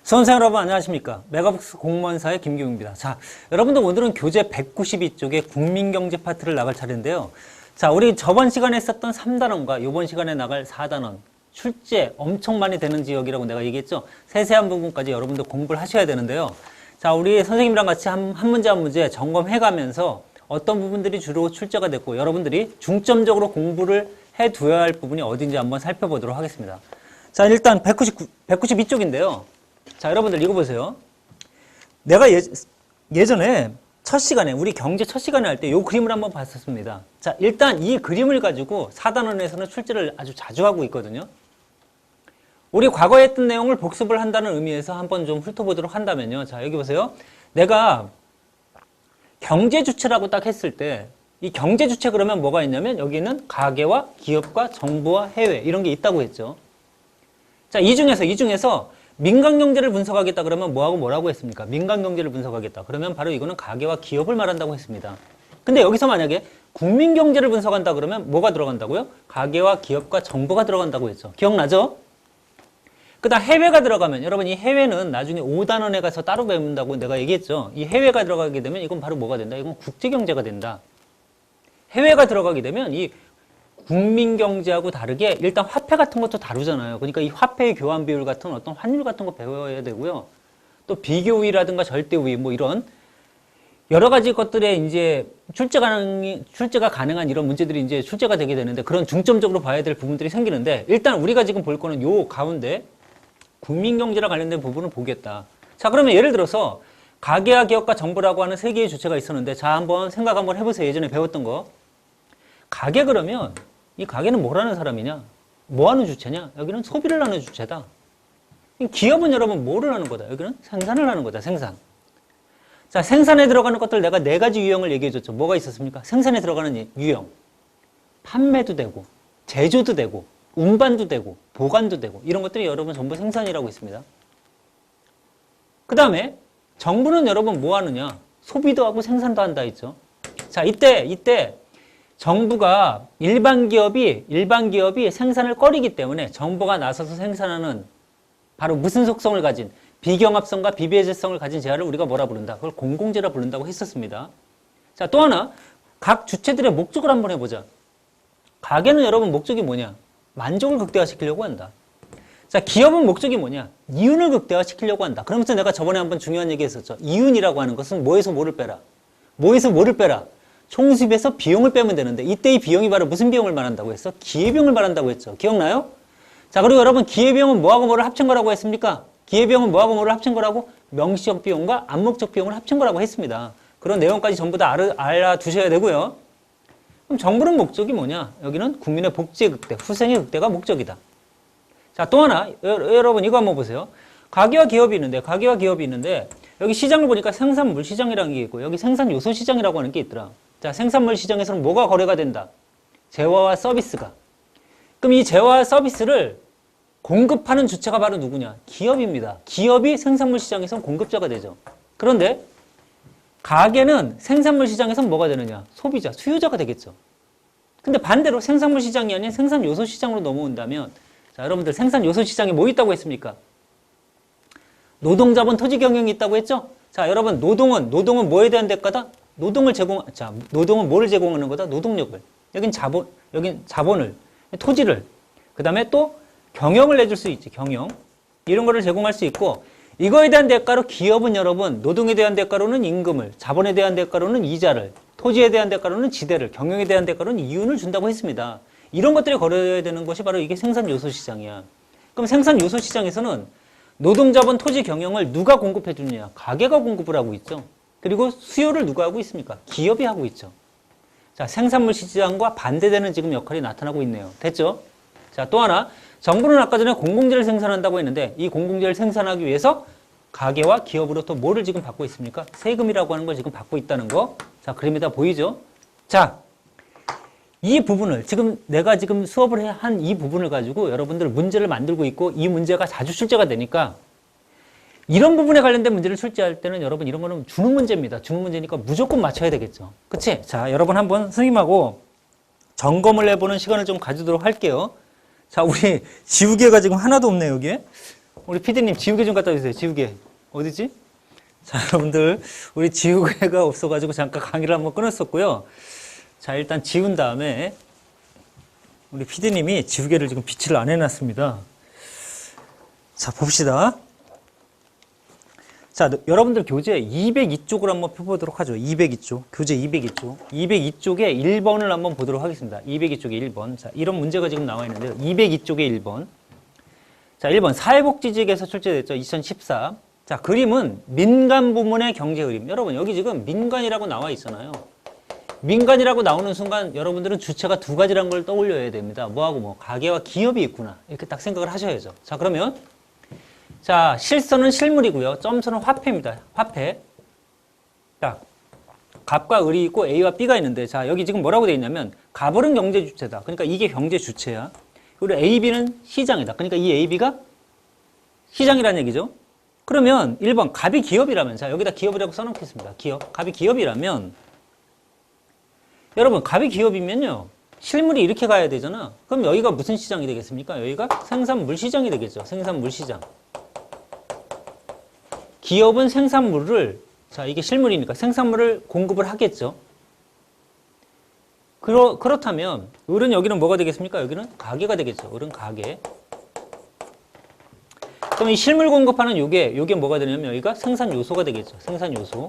수험생 여러분 안녕하십니까? 메가북스 공무원사의 김기웅입니다. 자, 여러분들 오늘은 교재 192쪽의 국민경제 파트를 나갈 차례인데요. 자, 우리 저번 시간에 했었던 3단원과 이번 시간에 나갈 4단원 출제 엄청 많이 되는 지역이라고 내가 얘기했죠. 세세한 부분까지 여러분들 공부를 하셔야 되는데요. 자, 우리 선생님이랑 같이 한 문제 한 문제 점검해가면서 어떤 부분들이 주로 출제가 됐고 여러분들이 중점적으로 공부를 해두어야 할 부분이 어딘지 한번 살펴보도록 하겠습니다. 자, 일단 192쪽인데요. 자, 여러분들 이거 보세요. 내가 예전에 첫 시간에 우리 경제 첫 시간에 할 때 이 그림을 한번 봤었습니다. 자, 일단 이 그림을 가지고 4단원에서는 출제를 아주 자주 하고 있거든요. 우리 과거에 했던 내용을 복습을 한다는 의미에서 한번 좀 훑어보도록 한다면요. 자, 여기 보세요. 내가 경제 주체라고 딱 했을 때 이 경제 주체 그러면 뭐가 있냐면 여기는 가계와 기업과 정부와 해외 이런 게 있다고 했죠. 자, 이 중에서 민간 경제를 분석하겠다 그러면 뭐라고 했습니까? 민간 경제를 분석하겠다. 그러면 바로 이거는 가계와 기업을 말한다고 했습니다. 근데 여기서 만약에 국민 경제를 분석한다 그러면 뭐가 들어간다고요? 가계와 기업과 정부가 들어간다고 했죠. 기억나죠? 그다음 해외가 들어가면 여러분 이 해외는 나중에 5단원에 가서 따로 배운다고 내가 얘기했죠. 이 해외가 들어가게 되면 이건 바로 뭐가 된다? 이건 국제 경제가 된다. 해외가 들어가게 되면 이 국민 경제하고 다르게 일단 화폐 같은 것도 다루잖아요. 그러니까 이 화폐의 교환 비율 같은 어떤 환율 같은 거 배워야 되고요. 또 비교 우위라든가 절대 우위 뭐 이런 여러 가지 것들에 이제 출제가 가능한 이런 문제들이 이제 출제가 되게 되는데 그런 중점적으로 봐야 될 부분들이 생기는데 일단 우리가 지금 볼 거는 요 가운데 국민 경제랑 관련된 부분을 보겠다. 자, 그러면 예를 들어서 가계와 기업과 정부라고 하는 세 개의 주체가 있었는데 자, 한번 생각 한번 해보세요. 예전에 배웠던 거. 가계 그러면 이 가계는 뭘 하는 사람이냐? 뭐 하는 주체냐? 여기는 소비를 하는 주체다. 기업은 여러분 뭐를 하는 거다? 여기는 생산을 하는 거다. 생산. 자, 생산에 들어가는 것들 내가 네 가지 유형을 얘기해 줬죠. 뭐가 있었습니까? 생산에 들어가는 유형. 판매도 되고, 제조도 되고, 운반도 되고, 보관도 되고 이런 것들이 여러분 전부 생산이라고 있습니다. 그 다음에 정부는 여러분 뭐 하느냐? 소비도 하고 생산도 한다 했죠. 자, 이때 정부가 일반 기업이 생산을 꺼리기 때문에 정부가 나서서 생산하는 바로 무슨 속성을 가진 비경합성과 비배제성을 가진 재화를 우리가 뭐라 부른다? 그걸 공공재라 부른다고 했었습니다. 자, 또 하나 각 주체들의 목적을 한번 해보자. 가계는 여러분 목적이 뭐냐? 만족을 극대화시키려고 한다. 자, 기업은 목적이 뭐냐? 이윤을 극대화시키려고 한다. 그러면서 내가 저번에 한번 중요한 얘기 했었죠. 이윤이라고 하는 것은 뭐에서 뭐를 빼라? 뭐에서 뭐를 빼라? 총수입에서 비용을 빼면 되는데 이때 이 비용이 바로 무슨 비용을 말한다고 했어? 기회비용을 말한다고 했죠. 기억나요? 자, 그리고 여러분 기회비용은 뭐하고 뭐를 합친 거라고 했습니까? 기회비용은 뭐하고 뭐를 합친 거라고? 명시적 비용과 암묵적 비용을 합친 거라고 했습니다. 그런 내용까지 전부 다 알아두셔야 되고요. 그럼 정부는 목적이 뭐냐? 여기는 국민의 복지의 극대, 후생의 극대가 목적이다. 자, 또 하나 여러분 이거 한번 보세요. 가계와 기업이 있는데 여기 시장을 보니까 생산물 시장이라는 게 있고 여기 생산 요소 시장이라고 하는 게 있더라. 자, 생산물 시장에서는 뭐가 거래가 된다? 재화와 서비스가. 그럼 이 재화와 서비스를 공급하는 주체가 바로 누구냐? 기업입니다. 기업이 생산물 시장에서는 공급자가 되죠. 그런데 가게는 생산물 시장에서는 뭐가 되느냐? 소비자, 수요자가 되겠죠. 근데 반대로 생산물 시장이 아닌 생산 요소 시장으로 넘어온다면 자, 여러분들 생산 요소 시장에 뭐 있다고 했습니까? 노동자본 토지 경영이 있다고 했죠? 자, 여러분 노동은 뭐에 대한 대가다? 노동은 뭐를 제공하는 거다? 노동력을. 여긴 자본을, 토지를. 그 다음에 또 경영을 내줄 수 있지. 경영. 이런 거를 제공할 수 있고 이거에 대한 대가로 기업은 여러분 노동에 대한 대가로는 임금을, 자본에 대한 대가로는 이자를, 토지에 대한 대가로는 지대를, 경영에 대한 대가로는 이윤을 준다고 했습니다. 이런 것들이 거래돼야 되는 것이 바로 이게 생산 요소 시장이야. 그럼 생산 요소 시장에서는 노동자본 토지 경영을 누가 공급해 주느냐? 가계가 공급을 하고 있죠. 그리고 수요를 누가 하고 있습니까? 기업이 하고 있죠. 자, 생산물 시장과 반대되는 지금 역할이 나타나고 있네요. 됐죠? 자, 또 하나 정부는 아까 전에 공공재를 생산한다고 했는데 이 공공재를 생산하기 위해서 가계와 기업으로부터 뭐를 지금 받고 있습니까? 세금이라고 하는 걸 지금 받고 있다는 거. 자, 그림에다 보이죠? 자, 이 부분을 내가 수업을 한 이 부분을 가지고 여러분들 문제를 만들고 있고 이 문제가 자주 출제가 되니까 이런 부분에 관련된 문제를 출제할 때는 여러분 이런 거는 주는 문제입니다. 주는 문제니까 무조건 맞춰야 되겠죠. 그치? 자, 여러분 한번 선생님하고 점검을 해보는 시간을 좀 가지도록 할게요. 자, 우리 지우개가 지금 하나도 없네요, 여기에. 우리 PD님 지우개 좀 갖다 주세요. 지우개. 어디지? 자, 여러분들, 우리 지우개가 없어가지고 잠깐 강의를 한번 끊었었고요. 자, 일단 지운 다음에 우리 PD님이 지우개를 지금 비치를 안 해놨습니다. 자, 봅시다. 자, 여러분들 교재 202쪽을 한번 펴보도록 하죠. 202쪽. 교재 202쪽. 202쪽에 1번을 한번 보도록 하겠습니다. 202쪽에 1번. 자, 이런 문제가 지금 나와 있는데요. 202쪽에 1번. 자, 1번. 사회복지직에서 출제됐죠. 2014. 자, 그림은 민간 부문의 경제 그림. 여러분, 여기 지금 민간이라고 나와 있잖아요. 민간이라고 나오는 순간 여러분들은 주체가 두 가지라는 걸 떠올려야 됩니다. 뭐하고 뭐, 가계와 기업이 있구나. 이렇게 딱 생각을 하셔야죠. 자, 그러면 자, 실선은 실물이고요. 점선은 화폐입니다. 화폐. 자, 갑과 을이 있고 A와 B가 있는데, 자, 여기 지금 뭐라고 되어 있냐면, 갑을은 경제 주체다. 그러니까 이게 경제 주체야. 그리고 A, B는 시장이다. 그러니까 이 A, B가 시장이라는 얘기죠. 그러면 1번, 갑이 기업이라면, 자, 여기다 기업이라고 써놓겠습니다. 기업. 갑이 기업이라면, 여러분, 갑이 기업이면요, 실물이 이렇게 가야 되잖아. 그럼 여기가 무슨 시장이 되겠습니까? 여기가 생산물 시장이 되겠죠. 생산물 시장. 기업은 생산물을, 자, 이게 실물이니까 생산물을 공급을 하겠죠. 그렇다면, 을은 여기는 뭐가 되겠습니까? 여기는 가게가 되겠죠. 을은 가게. 그럼 이 실물 공급하는 요게 뭐가 되냐면 여기가 생산 요소가 되겠죠. 생산 요소.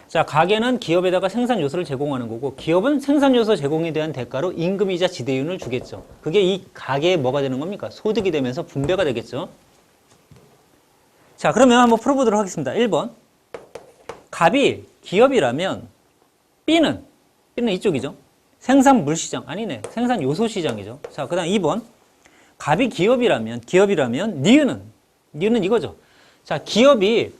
자, 가게는 기업에다가 생산 요소를 제공하는 거고, 기업은 생산 요소 제공에 대한 대가로 임금이자 지대윤을 주겠죠. 그게 이 가게에 뭐가 되는 겁니까? 소득이 되면서 분배가 되겠죠. 자, 그러면 한번 풀어보도록 하겠습니다. 1번. 갑이 기업이라면 B는 이쪽이죠. 생산물 시장. 아니네. 생산 요소 시장이죠. 자, 그 다음 2번. 갑이 기업이라면 니은은 이거죠. 자, 기업이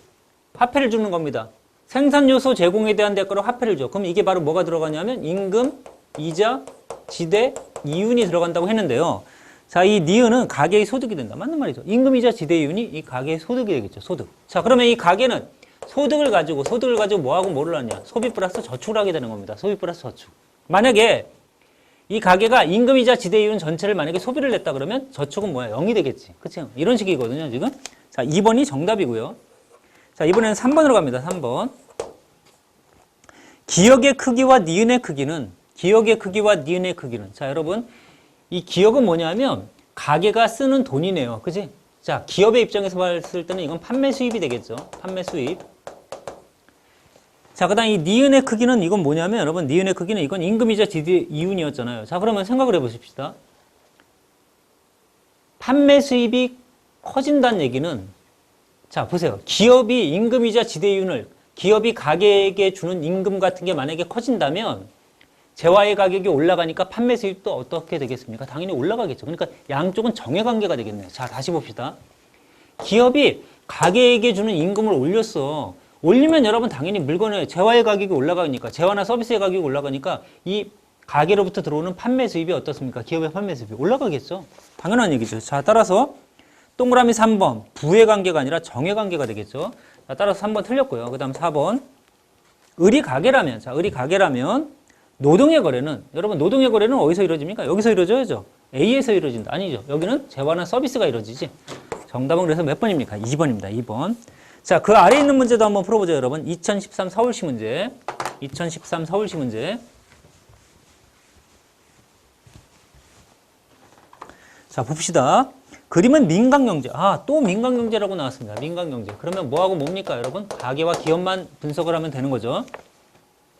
화폐를 주는 겁니다. 생산 요소 제공에 대한 대가로 화폐를 줘. 그럼 이게 바로 뭐가 들어가냐면 임금, 이자, 지대, 이윤이 들어간다고 했는데요. 자, 이 니은은 가계의 소득이 된다. 맞는 말이죠. 임금이자 지대이윤이 이 가계의 소득이 되겠죠. 소득. 자, 그러면 이 가계는 소득을 가지고 뭐하고 뭐를 하냐. 소비 플러스 저축을 하게 되는 겁니다. 소비 플러스 저축. 만약에 이 가계가 임금이자 지대이윤 전체를 만약에 소비를 냈다 그러면 저축은 뭐야? 0이 되겠지. 그쵸? 이런 식이거든요, 지금. 자, 2번이 정답이고요. 자, 이번에는 3번으로 갑니다. 3번. 기역의 크기와 니은의 크기는 자, 여러분. 이 기억은 뭐냐면 가게가 쓰는 돈이네요. 그지? 자, 기업의 입장에서 봤을 때는 이건 판매 수입이 되겠죠. 판매 수입. 자, 그 다음 이 니은의 크기는 이건 뭐냐면 여러분, 니은의 크기는 이건 임금이자 지대 이윤이었잖아요. 자, 그러면 생각을 해보십시다. 판매 수입이 커진다는 얘기는, 자, 보세요. 기업이 임금이자 지대이윤을, 기업이 가게에게 주는 임금 같은 게 만약에 커진다면 재화의 가격이 올라가니까 판매 수입도 어떻게 되겠습니까? 당연히 올라가겠죠. 그러니까 양쪽은 정해관계가 되겠네요. 자, 다시 봅시다. 기업이 가게에게 주는 임금을 올렸어. 올리면 여러분 당연히 물건의 재화의 가격이 올라가니까, 재화나 서비스의 가격이 올라가니까 이 가게로부터 들어오는 판매 수입이 어떻습니까? 기업의 판매 수입이 올라가겠죠. 당연한 얘기죠. 자, 따라서 동그라미 3번 부의 관계가 아니라 정의 관계가 되겠죠. 자, 따라서 3번 틀렸고요. 그 다음 4번 을이 가게라면, 자, 을이 가게라면 노동의 거래는, 여러분 노동의 거래는 어디서 이루어집니까? 여기서 이루어져야죠. A에서 이루어진다. 아니죠. 여기는 재화나 서비스가 이루어지지. 정답은 그래서 몇 번입니까? 2번입니다. 2번. 자, 그 아래에 있는 문제도 한번 풀어보죠, 여러분. 2013 서울시 문제. 2013 서울시 문제. 자, 봅시다. 그림은 민간경제. 아, 또 민간경제라고 나왔습니다. 민간경제. 그러면 뭐하고 뭡니까, 여러분? 가계와 기업만 분석을 하면 되는 거죠.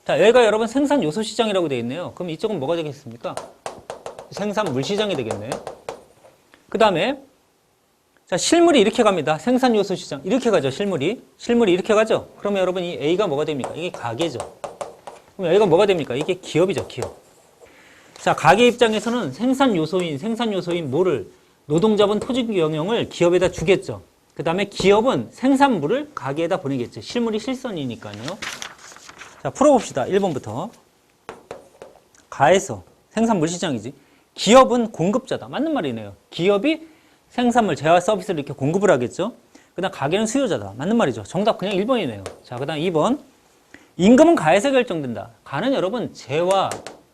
자, 여기가 여러분 생산 요소 시장이라고 되어 있네요. 그럼 이쪽은 뭐가 되겠습니까? 생산물 시장이 되겠네. 그 다음에 자, 실물이 이렇게 갑니다. 생산 요소 시장 이렇게 가죠. 실물이 이렇게 가죠. 그러면 여러분 이 A가 뭐가 됩니까? 이게 가계죠. 그럼 여기가 뭐가 됩니까? 이게 기업이죠. 기업. 자, 가계 입장에서는 생산 요소인 뭐를, 노동자본 토지 경영을 기업에다 주겠죠. 그 다음에 기업은 생산물을 가게에다 보내겠죠. 실물이 실선이니까요. 자, 풀어봅시다. 1번부터. 가에서 생산물 시장이지. 기업은 공급자다. 맞는 말이네요. 기업이 생산물, 재화 서비스를 이렇게 공급을 하겠죠. 그 다음 가게는 수요자다. 맞는 말이죠. 정답 그냥 1번이네요. 자, 그 다음 2번. 임금은 가에서 결정된다. 가는 여러분 재화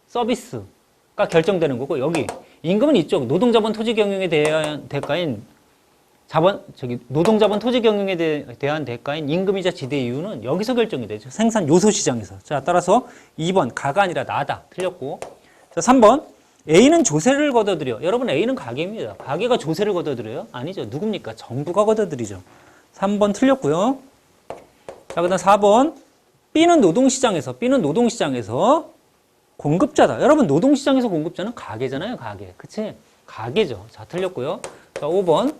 서비스가 결정되는 거고, 여기 임금은 이쪽 노동자본 토지 경영에 대한 대가인 노동자본 토지 경영에 대한 대가인 임금이자 지대 이유는 여기서 결정이 되죠. 생산 요소 시장에서. 자, 따라서 2번 가가 아니라 나다. 틀렸고. 자, 3번 A는 조세를 걷어들여. 여러분 A는 가게입니다. 가게가 조세를 걷어들여요? 아니죠. 누굽니까? 정부가 걷어들이죠. 3번 틀렸고요. 자, 그다음 4번 B는 노동시장에서 공급자다. 여러분 노동시장에서 공급자는 가게잖아요. 가게. 그치? 가게죠. 자, 틀렸고요. 자, 5번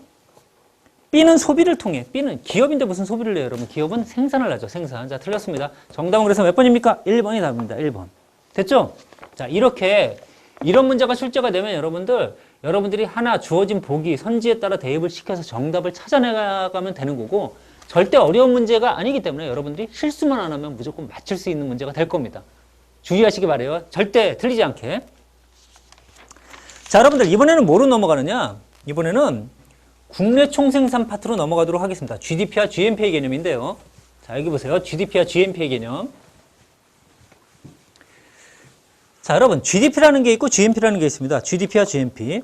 B는 소비를 통해. B는 기업인데 무슨 소비를 해요, 여러분? 기업은 생산을 하죠. 생산. 자, 틀렸습니다. 정답은 그래서 몇 번입니까? 1번이 답입니다. 1번. 됐죠? 자, 이렇게 이런 문제가 출제가 되면 여러분들이 하나 주어진 보기, 선지에 따라 대입을 시켜서 정답을 찾아내가면 되는 거고 절대 어려운 문제가 아니기 때문에 여러분들이 실수만 안 하면 무조건 맞출 수 있는 문제가 될 겁니다. 주의하시기 바라요. 절대 틀리지 않게. 자, 여러분들 이번에는 뭐로 넘어가느냐? 이번에는 국내 총생산 파트로 넘어가도록 하겠습니다. GDP와 GNP의 개념인데요. 자, 여기 보세요. GDP와 GNP의 개념. 자, 여러분 GDP라는 게 있고 GNP라는 게 있습니다. GDP와 GNP.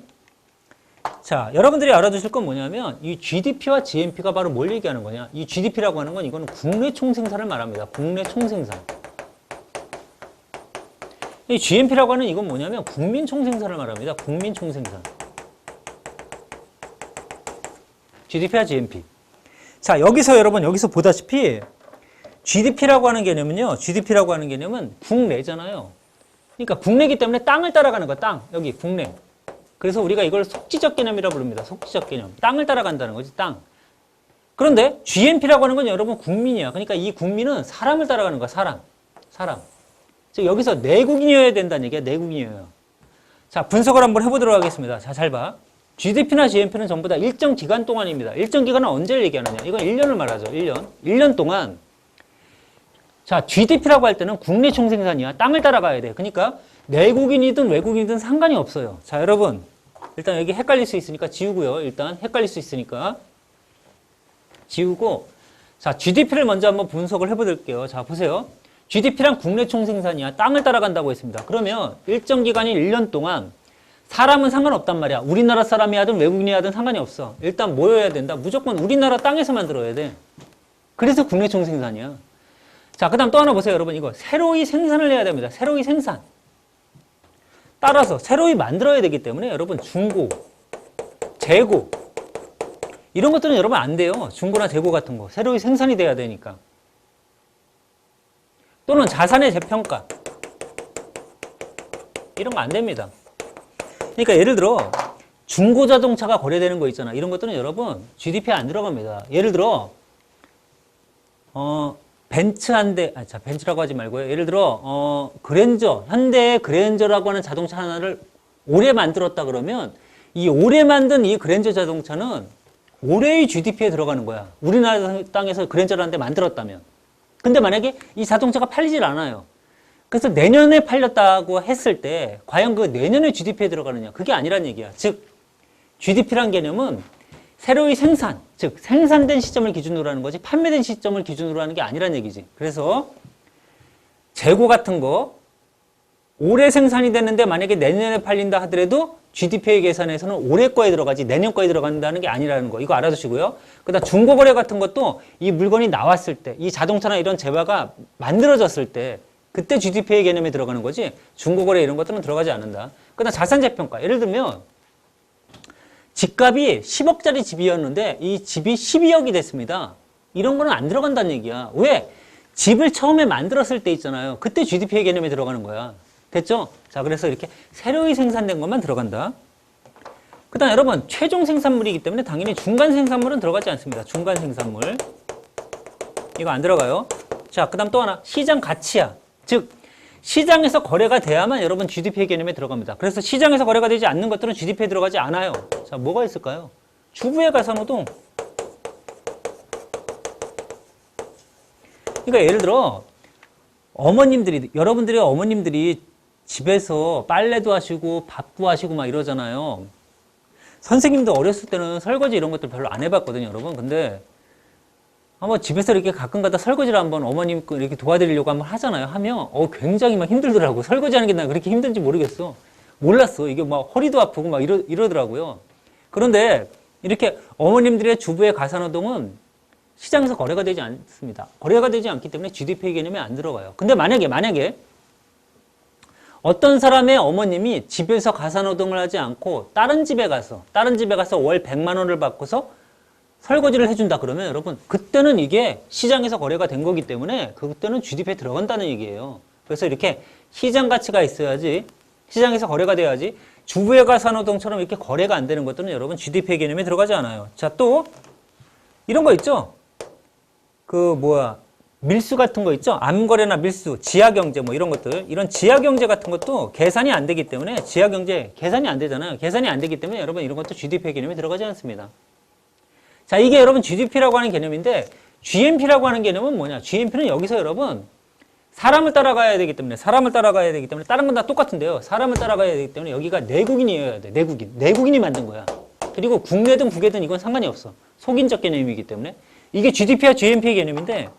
자, 여러분들이 알아두실 건 뭐냐면 이 GDP와 GNP가 바로 뭘 얘기하는 거냐? 이 GDP라고 하는 건 이거는 국내 총생산을 말합니다. 국내 총생산. 이 GNP라고 하는 이건 뭐냐면 국민 총생산을 말합니다. 국민 총생산. GDP와 GNP. 자, 여기서 보다시피 GDP라고 하는 개념은요. GDP라고 하는 개념은 국내잖아요. 그러니까 국내이기 때문에 땅을 따라가는 거야. 땅. 여기 국내. 그래서 우리가 이걸 속지적 개념이라고 부릅니다. 속지적 개념. 땅을 따라간다는 거지. 땅. 그런데 GNP라고 하는 건 여러분 국민이야. 그러니까 이 국민은 사람을 따라가는 거야. 사람. 즉 여기서 내국인이어야 된다는 얘기야. 내국인이어야. 자, 분석을 한번 해보도록 하겠습니다. 자, 잘 봐. GDP나 GNP는 전부 다 일정 기간 동안입니다. 일정 기간은 언제를 얘기하느냐? 이건 1년을 말하죠. 1년. 1년 동안. 자, GDP라고 할 때는 국내 총생산이야. 땅을 따라가야 돼. 그러니까 내국인이든 외국인이든 상관이 없어요. 자, 여러분. 일단 여기 헷갈릴 수 있으니까 지우고요. 일단 헷갈릴 수 있으니까 지우고. 자, GDP를 먼저 한번 분석을 해볼게요. 자, 보세요. GDP랑 국내 총생산이야. 땅을 따라간다고 했습니다. 그러면 일정 기간인 1년 동안 사람은 상관없단 말이야. 우리나라 사람이 하든 외국인이 하든 상관이 없어. 일단 뭐여야 된다? 무조건 우리나라 땅에서 만들어야 돼. 그래서 국내 총생산이야. 자, 그 다음 또 하나 보세요. 여러분 이거 새로이 생산을 해야 됩니다. 새로이 생산. 따라서 새로이 만들어야 되기 때문에 여러분 중고, 재고 이런 것들은 여러분 안 돼요. 중고나 재고 같은 거. 새로이 생산이 돼야 되니까. 또는 자산의 재평가. 이런 거 안 됩니다. 그러니까 예를 들어 중고자동차가 거래되는 거 있잖아. 이런 것들은 여러분 GDP에 안 들어갑니다. 예를 들어 벤츠 한 대, 벤츠라고 하지 말고요. 예를 들어 그랜저, 현대의 그랜저라고 하는 자동차 하나를 올해 만들었다 그러면 이 올해 만든 이 그랜저 자동차는 올해의 GDP에 들어가는 거야. 우리나라 땅에서 그랜저를 한 대 만들었다면. 근데 만약에 이 자동차가 팔리질 않아요. 그래서 내년에 팔렸다고 했을 때 과연 그 내년에 GDP에 들어가느냐? 그게 아니란 얘기야. 즉 GDP란 개념은 새로이 생산, 즉 생산된 시점을 기준으로 하는 거지 판매된 시점을 기준으로 하는 게 아니란 얘기지. 그래서 재고 같은 거 올해 생산이 됐는데 만약에 내년에 팔린다 하더라도 GDP의 계산에서는 올해 거에 들어가지 내년 거에 들어간다는 게 아니라는 거. 이거 알아두시고요. 그다음 중고거래 같은 것도 이 물건이 나왔을 때, 이 자동차나 이런 재화가 만들어졌을 때 그때 GDP의 개념에 들어가는 거지 중고거래 이런 것들은 들어가지 않는다. 그다음 자산재평가. 예를 들면 집값이 10억짜리 집이었는데 이 집이 12억이 됐습니다. 이런 거는 안 들어간다는 얘기야. 왜? 집을 처음에 만들었을 때 있잖아요. 그때 GDP의 개념에 들어가는 거야. 됐죠? 자, 그래서 이렇게 새로이 생산된 것만 들어간다. 그 다음 여러분 최종 생산물이기 때문에 당연히 중간 생산물은 들어가지 않습니다. 중간 생산물 이거 안 들어가요. 자, 그 다음 또 하나 시장 가치야. 즉 시장에서 거래가 돼야만 여러분 GDP의 개념에 들어갑니다. 그래서 시장에서 거래가 되지 않는 것들은 GDP에 들어가지 않아요. 자, 뭐가 있을까요? 주부의 가사노동. 그러니까 예를 들어 여러분들의 어머님들이 집에서 빨래도 하시고 밥도 하시고 막 이러잖아요. 선생님도 어렸을 때는 설거지 이런 것들 별로 안 해봤거든요, 여러분. 근데 한번 집에서 이렇게 가끔가다 설거지를 한번 어머님 이렇게 도와드리려고 한번 하잖아요. 하면 굉장히 막 힘들더라고. 설거지하는 게 나 그렇게 힘든지 모르겠어. 몰랐어. 이게 막 허리도 아프고 막 이러더라고요. 그런데 이렇게 어머님들의 주부의 가사노동은 시장에서 거래가 되지 않습니다. 거래가 되지 않기 때문에 GDP 개념에 안 들어가요. 근데 만약에 어떤 사람의 어머님이 집에서 가사노동을 하지 않고 다른 집에 가서 월 100만 원을 받고서 설거지를 해준다 그러면 여러분 그때는 이게 시장에서 거래가 된 거기 때문에 그때는 GDP에 들어간다는 얘기예요. 그래서 이렇게 시장 가치가 있어야지, 시장에서 거래가 돼야지, 주부의 가사노동처럼 이렇게 거래가 안 되는 것들은 여러분 GDP 개념에 들어가지 않아요. 자, 또 이런 거 있죠? 밀수 같은 거 있죠? 암거래나 밀수, 지하경제 뭐 이런 것들, 이런 지하경제 같은 것도 계산이 안 되기 때문에, 지하경제 계산이 안 되잖아요. 계산이 안 되기 때문에 여러분 이런 것도 GDP 개념에 들어가지 않습니다. 자, 이게 여러분 GDP라고 하는 개념인데, GNP라고 하는 개념은 뭐냐? GNP는 여기서 여러분 사람을 따라가야 되기 때문에 다른 건 다 똑같은데요. 사람을 따라가야 되기 때문에 여기가 내국인이어야 돼. 내국인이 만든 거야. 그리고 국내든 국외든 이건 상관이 없어. 속인적 개념이기 때문에. 이게 GDP와 GNP의 개념인데,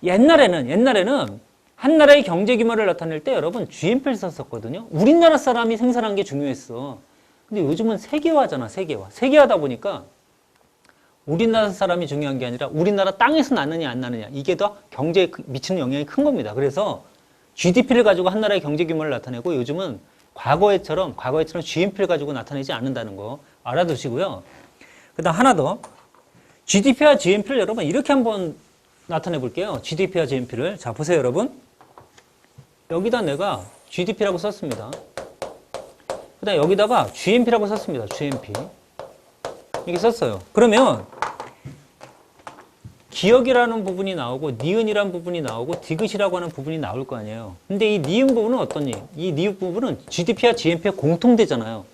옛날에는 한 나라의 경제 규모를 나타낼 때 여러분 GNP를 썼었거든요. 우리나라 사람이 생산한 게 중요했어. 근데 요즘은 세계화잖아, 세계화. 세계화다 보니까 우리나라 사람이 중요한 게 아니라 우리나라 땅에서 나느냐 안 나느냐, 이게 더 경제에 미치는 영향이 큰 겁니다. 그래서 GDP를 가지고 한 나라의 경제 규모를 나타내고 요즘은 과거에처럼 GNP를 가지고 나타내지 않는다는 거 알아두시고요. 그다음 하나 더, GDP와 GNP를 여러분 이렇게 한번 나타내 볼게요. GDP와 GNP를. 자, 보세요, 여러분. 여기다 내가 GDP라고 썼습니다. 그다음 여기다가 GNP라고 썼습니다. GNP. 이렇게 썼어요. 그러면 기억이라는 부분이 나오고 니은이라는 부분이 나오고 디귿이라고 하는 부분이 나올 거 아니에요. 근데 이 니은 부분은 어떠니? 이 니은 부분은 GDP와 GNP의 공통되잖아요.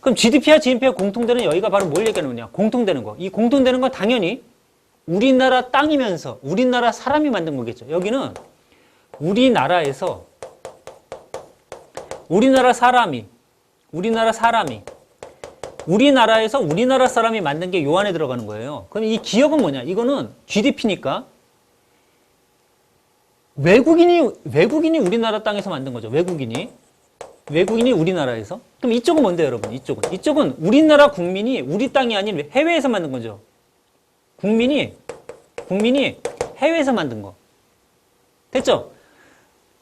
그럼 GDP와 GNP의 공통되는 여기가 바로 뭘 얘기하는 거냐? 공통되는 거. 이 공통되는 건 당연히 우리나라 땅이면서 우리나라 사람이 만든 거겠죠. 여기는 우리나라에서 우리나라 사람이 우리나라에서 우리나라 사람이 만든 게 요 안에 들어가는 거예요. 그럼 이 기업은 뭐냐? 이거는 GDP니까 외국인이 우리나라 땅에서 만든 거죠. 외국인이 우리나라에서. 그럼 이쪽은 뭔데요, 여러분? 이쪽은 우리나라 국민이 우리 땅이 아닌 해외에서 만든 거죠. 국민이 해외에서 만든 거. 됐죠?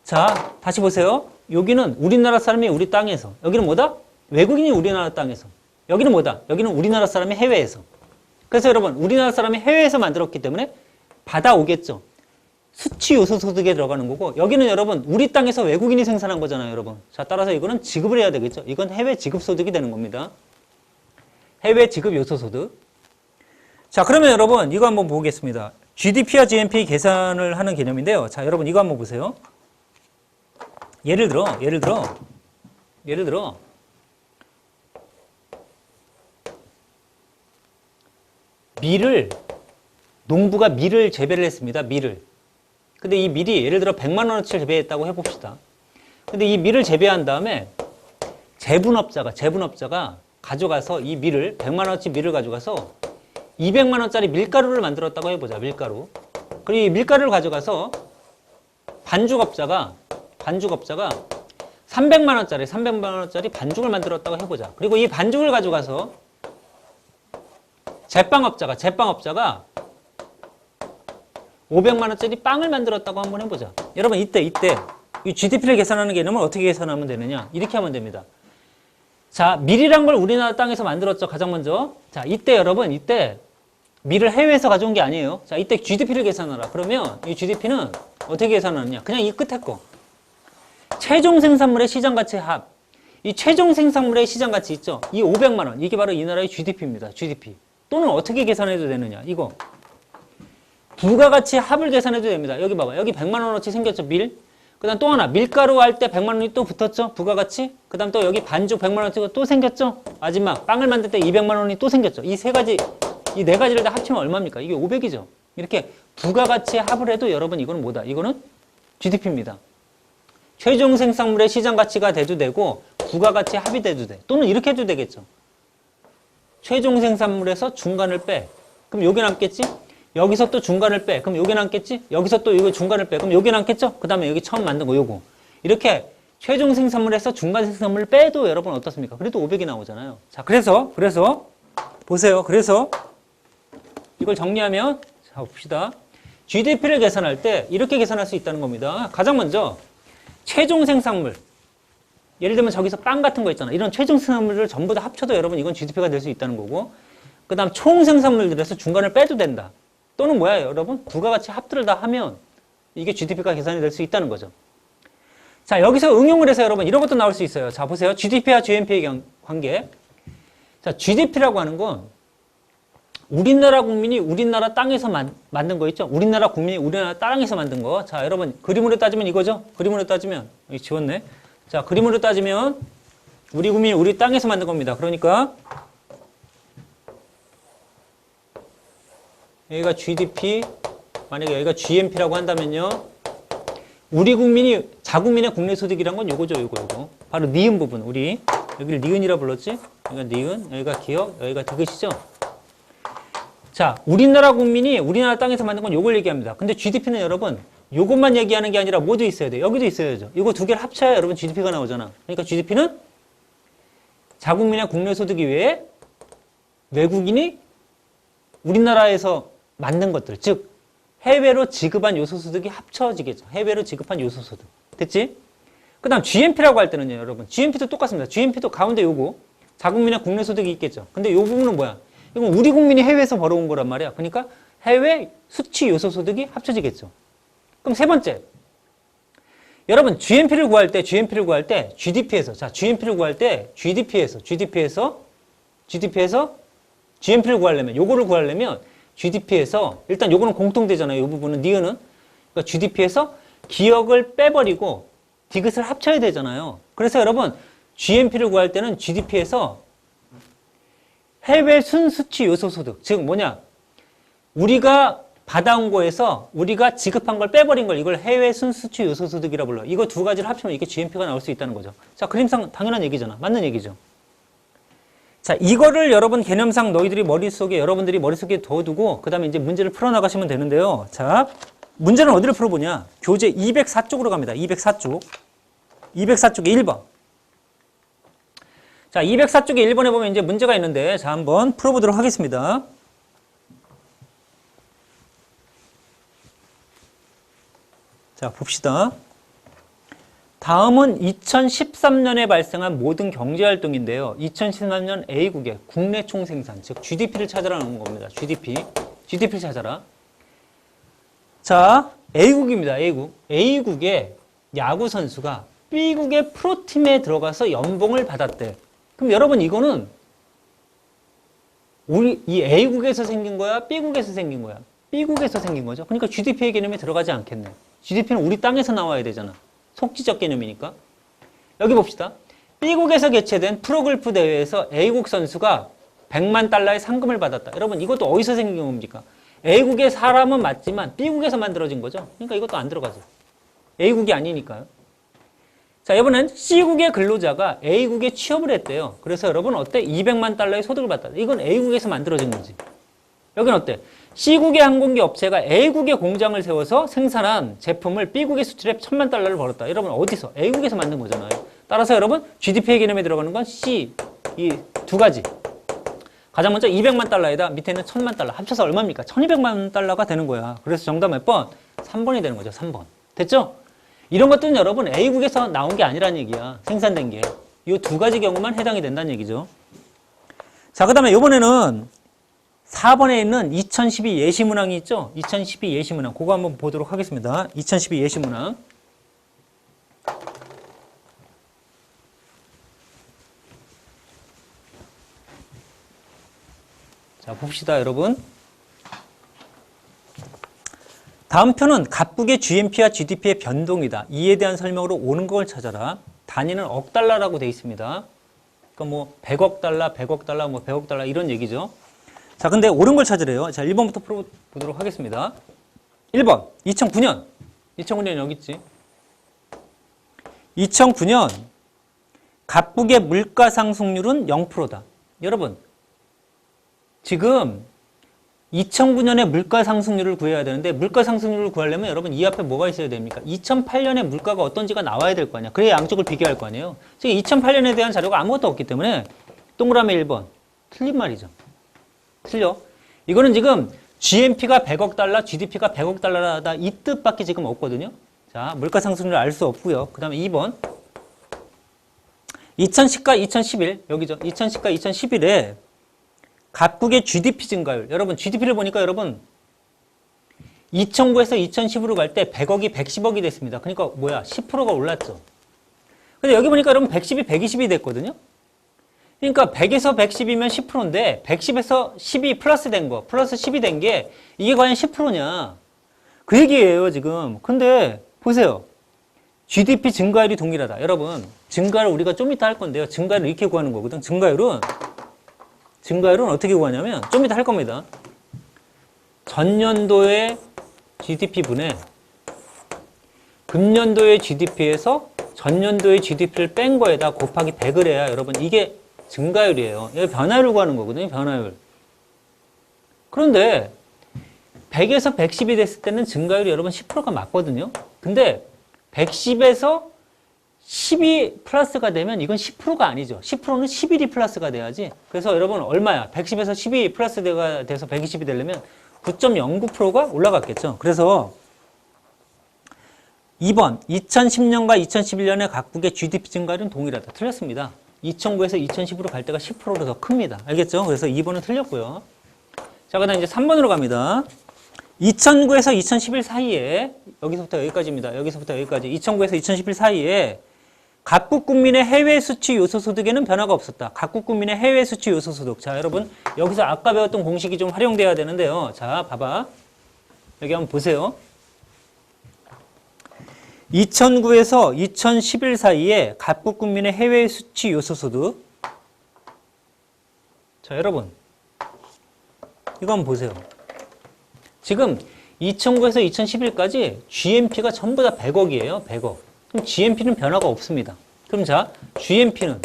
자, 다시 보세요. 여기는 우리나라 사람이 우리 땅에서. 여기는 뭐다? 외국인이 우리나라 땅에서. 여기는 뭐다? 여기는 우리나라 사람이 해외에서. 그래서 여러분, 우리나라 사람이 해외에서 만들었기 때문에 받아오겠죠. 수치 요소 소득에 들어가는 거고, 여기는 여러분, 우리 땅에서 외국인이 생산한 거잖아요, 여러분. 자, 따라서 이거는 지급을 해야 되겠죠. 이건 해외 지급 소득이 되는 겁니다. 해외 지급 요소 소득. 자, 그러면 여러분, 이거 한번 보겠습니다. GDP와 GNP 계산을 하는 개념인데요. 자, 여러분, 이거 한번 보세요. 예를 들어, 농부가 밀을 재배를 했습니다. 밀을. 근데 이 밀이 예를 들어 100만 원어치를 재배했다고 해봅시다. 근데 이 밀을 재배한 다음에 재분업자가 가져가서 이 밀을, 100만 원어치 밀을 가져가서 200만 원짜리 밀가루를 만들었다고 해보자. 밀가루. 그리고 이 밀가루를 가져가서 반죽업자가 300만 원짜리 반죽을 만들었다고 해보자. 그리고 이 반죽을 가져가서 제빵업자가 500만 원짜리 빵을 만들었다고 한번 해보자. 여러분, 이때 이 GDP를 계산하는 개념을 어떻게 계산하면 되느냐? 이렇게 하면 됩니다. 자, 밀이란 걸 우리나라 땅에서 만들었죠. 가장 먼저. 자, 여러분, 밀을 해외에서 가져온 게 아니에요. 자, 이때 GDP를 계산하라. 그러면 이 GDP는 어떻게 계산하느냐? 그냥 이 끝에 거. 최종 생산물의 시장 가치 합. 이 최종 생산물의 시장 가치 있죠? 이 500만 원. 이게 바로 이 나라의 GDP입니다. GDP. 또는 어떻게 계산해도 되느냐? 이거. 부가가치 합을 계산해도 됩니다. 여기 봐봐. 여기 100만 원어치 생겼죠? 밀. 그 다음 또 하나. 밀가루 할 때 100만 원이 또 붙었죠? 부가가치. 그 다음 또 여기 반죽 100만 원어치가 또 생겼죠? 마지막. 빵을 만들 때 200만 원이 또 생겼죠? 이 네 가지를 다 합치면 얼마입니까? 이게 500이죠? 이렇게 부가가치 합을 해도 여러분 이거는 뭐다? 이거는 GDP입니다. 최종 생산물의 시장 가치가 돼도 되고 부가가치 합이 돼도 돼. 또는 이렇게 해도 되겠죠. 최종 생산물에서 중간을 빼. 그럼 여기 남겠지? 여기서 또 중간을 빼. 그럼 여기 남겠지? 여기서 또 이거 중간을 빼. 그럼 여기 남겠죠? 그 다음에 여기 처음 만든 거 요거. 이렇게 최종 생산물에서 중간 생산물을 빼도 여러분 어떻습니까? 그래도 500이 나오잖아요. 자, 그래서 보세요. 그래서 이걸 정리하면, 자, 봅시다. GDP를 계산할 때 이렇게 계산할 수 있다는 겁니다. 가장 먼저 최종 생산물. 예를 들면 저기서 빵 같은 거 있잖아. 이런 최종 생산물을 전부 다 합쳐도 여러분 이건 GDP가 될 수 있다는 거고, 그 다음 총 생산물들에서 중간을 빼도 된다. 또는 뭐야 여러분? 부가가치 합들을 다 하면 이게 GDP가 계산이 될 수 있다는 거죠. 자, 여기서 응용을 해서 여러분 이런 것도 나올 수 있어요. 자, 보세요. GDP와 GNP의 관계. 자, GDP라고 하는 건 우리나라 국민이 우리나라 땅에서 만든 거 있죠? 우리나라 국민이 우리나라 땅에서 만든 거. 자, 여러분 그림으로 따지면 이거죠? 그림으로 따지면 여기 지웠네. 자, 그림으로 따지면 우리 국민이 우리 땅에서 만든 겁니다. 그러니까 여기가 GDP, 만약에 여기가 GNP라고 한다면요. 우리 국민이, 자국민의 국내소득이란 건 요거죠, 요거. 바로 니은 부분. 우리, 여기를 니은이라 불렀지? 여기가 니은, 여기가 기억, 여기가 디귿이죠? 자, 우리나라 국민이 우리나라 땅에서 만든 건 요걸 얘기합니다. 근데 GDP는 여러분, 요것만 얘기하는 게 아니라 모두 있어야 돼요. 여기도 있어야죠. 이거 두 개를 합쳐야 여러분 GDP가 나오잖아. 그러니까 GDP는 자국민의 국내소득 이외에 외국인이 우리나라에서 만든 것들, 즉 해외로 지급한 요소소득이 합쳐지겠죠. 해외로 지급한 요소소득. 됐지? 그 다음 GNP라고 할 때는요, 여러분. GNP도 똑같습니다. GNP도 가운데 요거 자국민의 국내소득이 있겠죠. 근데 요 부분은 뭐야? 이건 우리 국민이 해외에서 벌어온 거란 말이야. 그러니까 해외 수치 요소소득이 합쳐지겠죠. 그럼 세 번째. 여러분 GNP를 구할 때 GDP에서, 자, GNP를 구할 때 GDP에서 GNP를 구하려면, 요거를 구하려면 GDP에서, 일단 요거는 공통되잖아요. 요 부분은, 니은은. 그러니까 GDP에서 기억을 빼버리고 디귿을 합쳐야 되잖아요. 그래서 여러분, GNP를 구할 때는 GDP에서 해외 순수치 요소소득, 즉 뭐냐? 우리가 받아온 거에서 우리가 지급한 걸 빼버린 걸, 이걸 해외 순수치 요소소득이라고 불러요. 이거 두 가지를 합치면 이게 GNP가 나올 수 있다는 거죠. 자, 그림상 당연한 얘기잖아. 맞는 얘기죠. 자, 이거를 여러분 개념상 여러분들이 머릿속에 둬두고 그 다음에 이제 문제를 풀어나가시면 되는데요. 자, 문제는 어디를 풀어보냐? 교재 204쪽으로 갑니다. 204쪽. 204쪽에 1번. 자, 204쪽에 1번에 보면 이제 문제가 있는데, 자, 한번 풀어보도록 하겠습니다. 자, 봅시다. 다음은 2013년에 발생한 모든 경제활동인데요. 2013년 A국의 국내 총생산, 즉 GDP를 찾아라는 겁니다. GDP를 찾아라. 자, A국입니다. A국의 야구 선수가 B국의 프로팀에 들어가서 연봉을 받았대. 그럼 여러분 이거는 이 A국에서 생긴 거야? B국에서 생긴 거야? B국에서 생긴 거죠. 그러니까 GDP의 개념에 들어가지 않겠네. GDP는 우리 땅에서 나와야 되잖아. 속지적 개념이니까. 여기 봅시다. B국에서 개최된 프로골프 대회에서 A국 선수가 100만 달러의 상금을 받았다. 여러분 이것도 어디서 생긴 겁니까? A국의 사람은 맞지만 B국에서 만들어진 거죠. 그러니까 이것도 안 들어가죠. A국이 아니니까요. 자, 이번엔 C국의 근로자가 A국에 취업을 했대요. 그래서 여러분 어때? 200만 달러의 소득을 받았다. 이건 A국에서 만들어진 거지. 여기는 어때? C국의 항공기 업체가 A국에 공장을 세워서 생산한 제품을 B국에 수출해 1000만 달러를 벌었다. 여러분 어디서? A국에서 만든 거잖아요. 따라서 여러분 GDP의 개념에 들어가는 건 C, 이 두 가지. 가장 먼저 200만 달러에다 밑에는 1000만 달러 합쳐서 얼마입니까? 1200만 달러가 되는 거야. 그래서 정답 몇 번? 3번이 되는 거죠. 3번. 됐죠? 이런 것들은 여러분 A국에서 나온 게 아니라는 얘기야. 생산된 게. 이 두 가지 경우만 해당이 된다는 얘기죠. 자, 그 다음에 이번에는 4번에 있는 2012 예시문항이 있죠? 2012 예시문항. 그거 한번 보도록 하겠습니다. 2012 예시문항. 자, 봅시다, 여러분. 다음 표는 각국의 GNP와 GDP의 변동이다. 이에 대한 설명으로 옳은 걸 찾아라. 단위는 억 달러라고 되어 있습니다. 그러니까 뭐 100억 달러, 100억 달러, 뭐 100억 달러 이런 얘기죠. 자, 근데 옳은 걸 찾으래요. 자, 1번부터 풀어보도록 하겠습니다. 1번, 2009년. 2009년 여기 있지. 2009년 각국의 물가 상승률은 0%다. 여러분, 지금 2009년에 물가 상승률을 구해야 되는데 물가 상승률을 구하려면 여러분 이 앞에 뭐가 있어야 됩니까? 2008년에 물가가 어떤지가 나와야 될 거 아니야. 그래야 양쪽을 비교할 거 아니에요. 지금 2008년에 대한 자료가 아무것도 없기 때문에 동그라미 1번 틀린 말이죠. 틀려. 이거는 지금 GNP가 100억 달러, GDP가 100억 달러다 이 뜻밖에 지금 없거든요. 자, 물가 상승률을 알 수 없고요. 그 다음에 2번. 2010과 2011, 여기죠. 2010과 2011에 각국의 GDP 증가율. 여러분, GDP를 보니까 여러분, 2009에서 2010으로 갈 때 100억이 110억이 됐습니다. 그러니까 뭐야? 10%가 올랐죠. 근데 여기 보니까 여러분 110이 120이 됐거든요. 그러니까 100에서 110이면 10%인데 110에서 10이 플러스 된 거, 플러스 10이 된 게 이게 과연 10%냐? 그 얘기예요, 지금. 근데 보세요. GDP 증가율이 동일하다. 여러분, 증가를 우리가 좀 이따 할 건데요. 증가율을 이렇게 구하는 거거든. 증가율은 어떻게 구하냐면 좀 이따 할 겁니다. 전년도의 GDP분의 금년도의 GDP에서 전년도의 GDP를 뺀 거에다 곱하기 100을 해야 여러분 이게 증가율이에요. 이게 변화율을 구하는 거거든요. 변화율. 그런데 100에서 110이 됐을 때는 증가율이 여러분 10%가 맞거든요. 근데 110에서 10이 플러스가 되면 이건 10%가 아니죠. 10%는 11이 플러스가 돼야지. 그래서 여러분 얼마야? 110에서 10이 플러스가 돼서 120이 되려면 9.09%가 올라갔겠죠. 그래서 2번 2010년과 2011년의 각국의 GDP 증가율은 동일하다. 틀렸습니다. 2009에서 2010으로 갈 때가 10%로 더 큽니다. 알겠죠? 그래서 2번은 틀렸고요. 자, 그 다음 이제 3번으로 갑니다. 2009에서 2011 사이에 여기서부터 여기까지입니다. 여기서부터 여기까지 2009에서 2011 사이에 각국 국민의 해외 수치 요소 소득에는 변화가 없었다. 각국 국민의 해외 수치 요소 소득. 자, 여러분 여기서 아까 배웠던 공식이 좀 활용돼야 되는데요. 자, 봐봐. 여기 한번 보세요. 2009에서 2011 사이에 각국 국민의 해외 수치 요소 소득. 자, 여러분 이거 한번 보세요. 지금 2009에서 2011까지 GNP가 전부 다 100억이에요. 100억. 그럼 GNP는 변화가 없습니다. 그럼 자, GNP는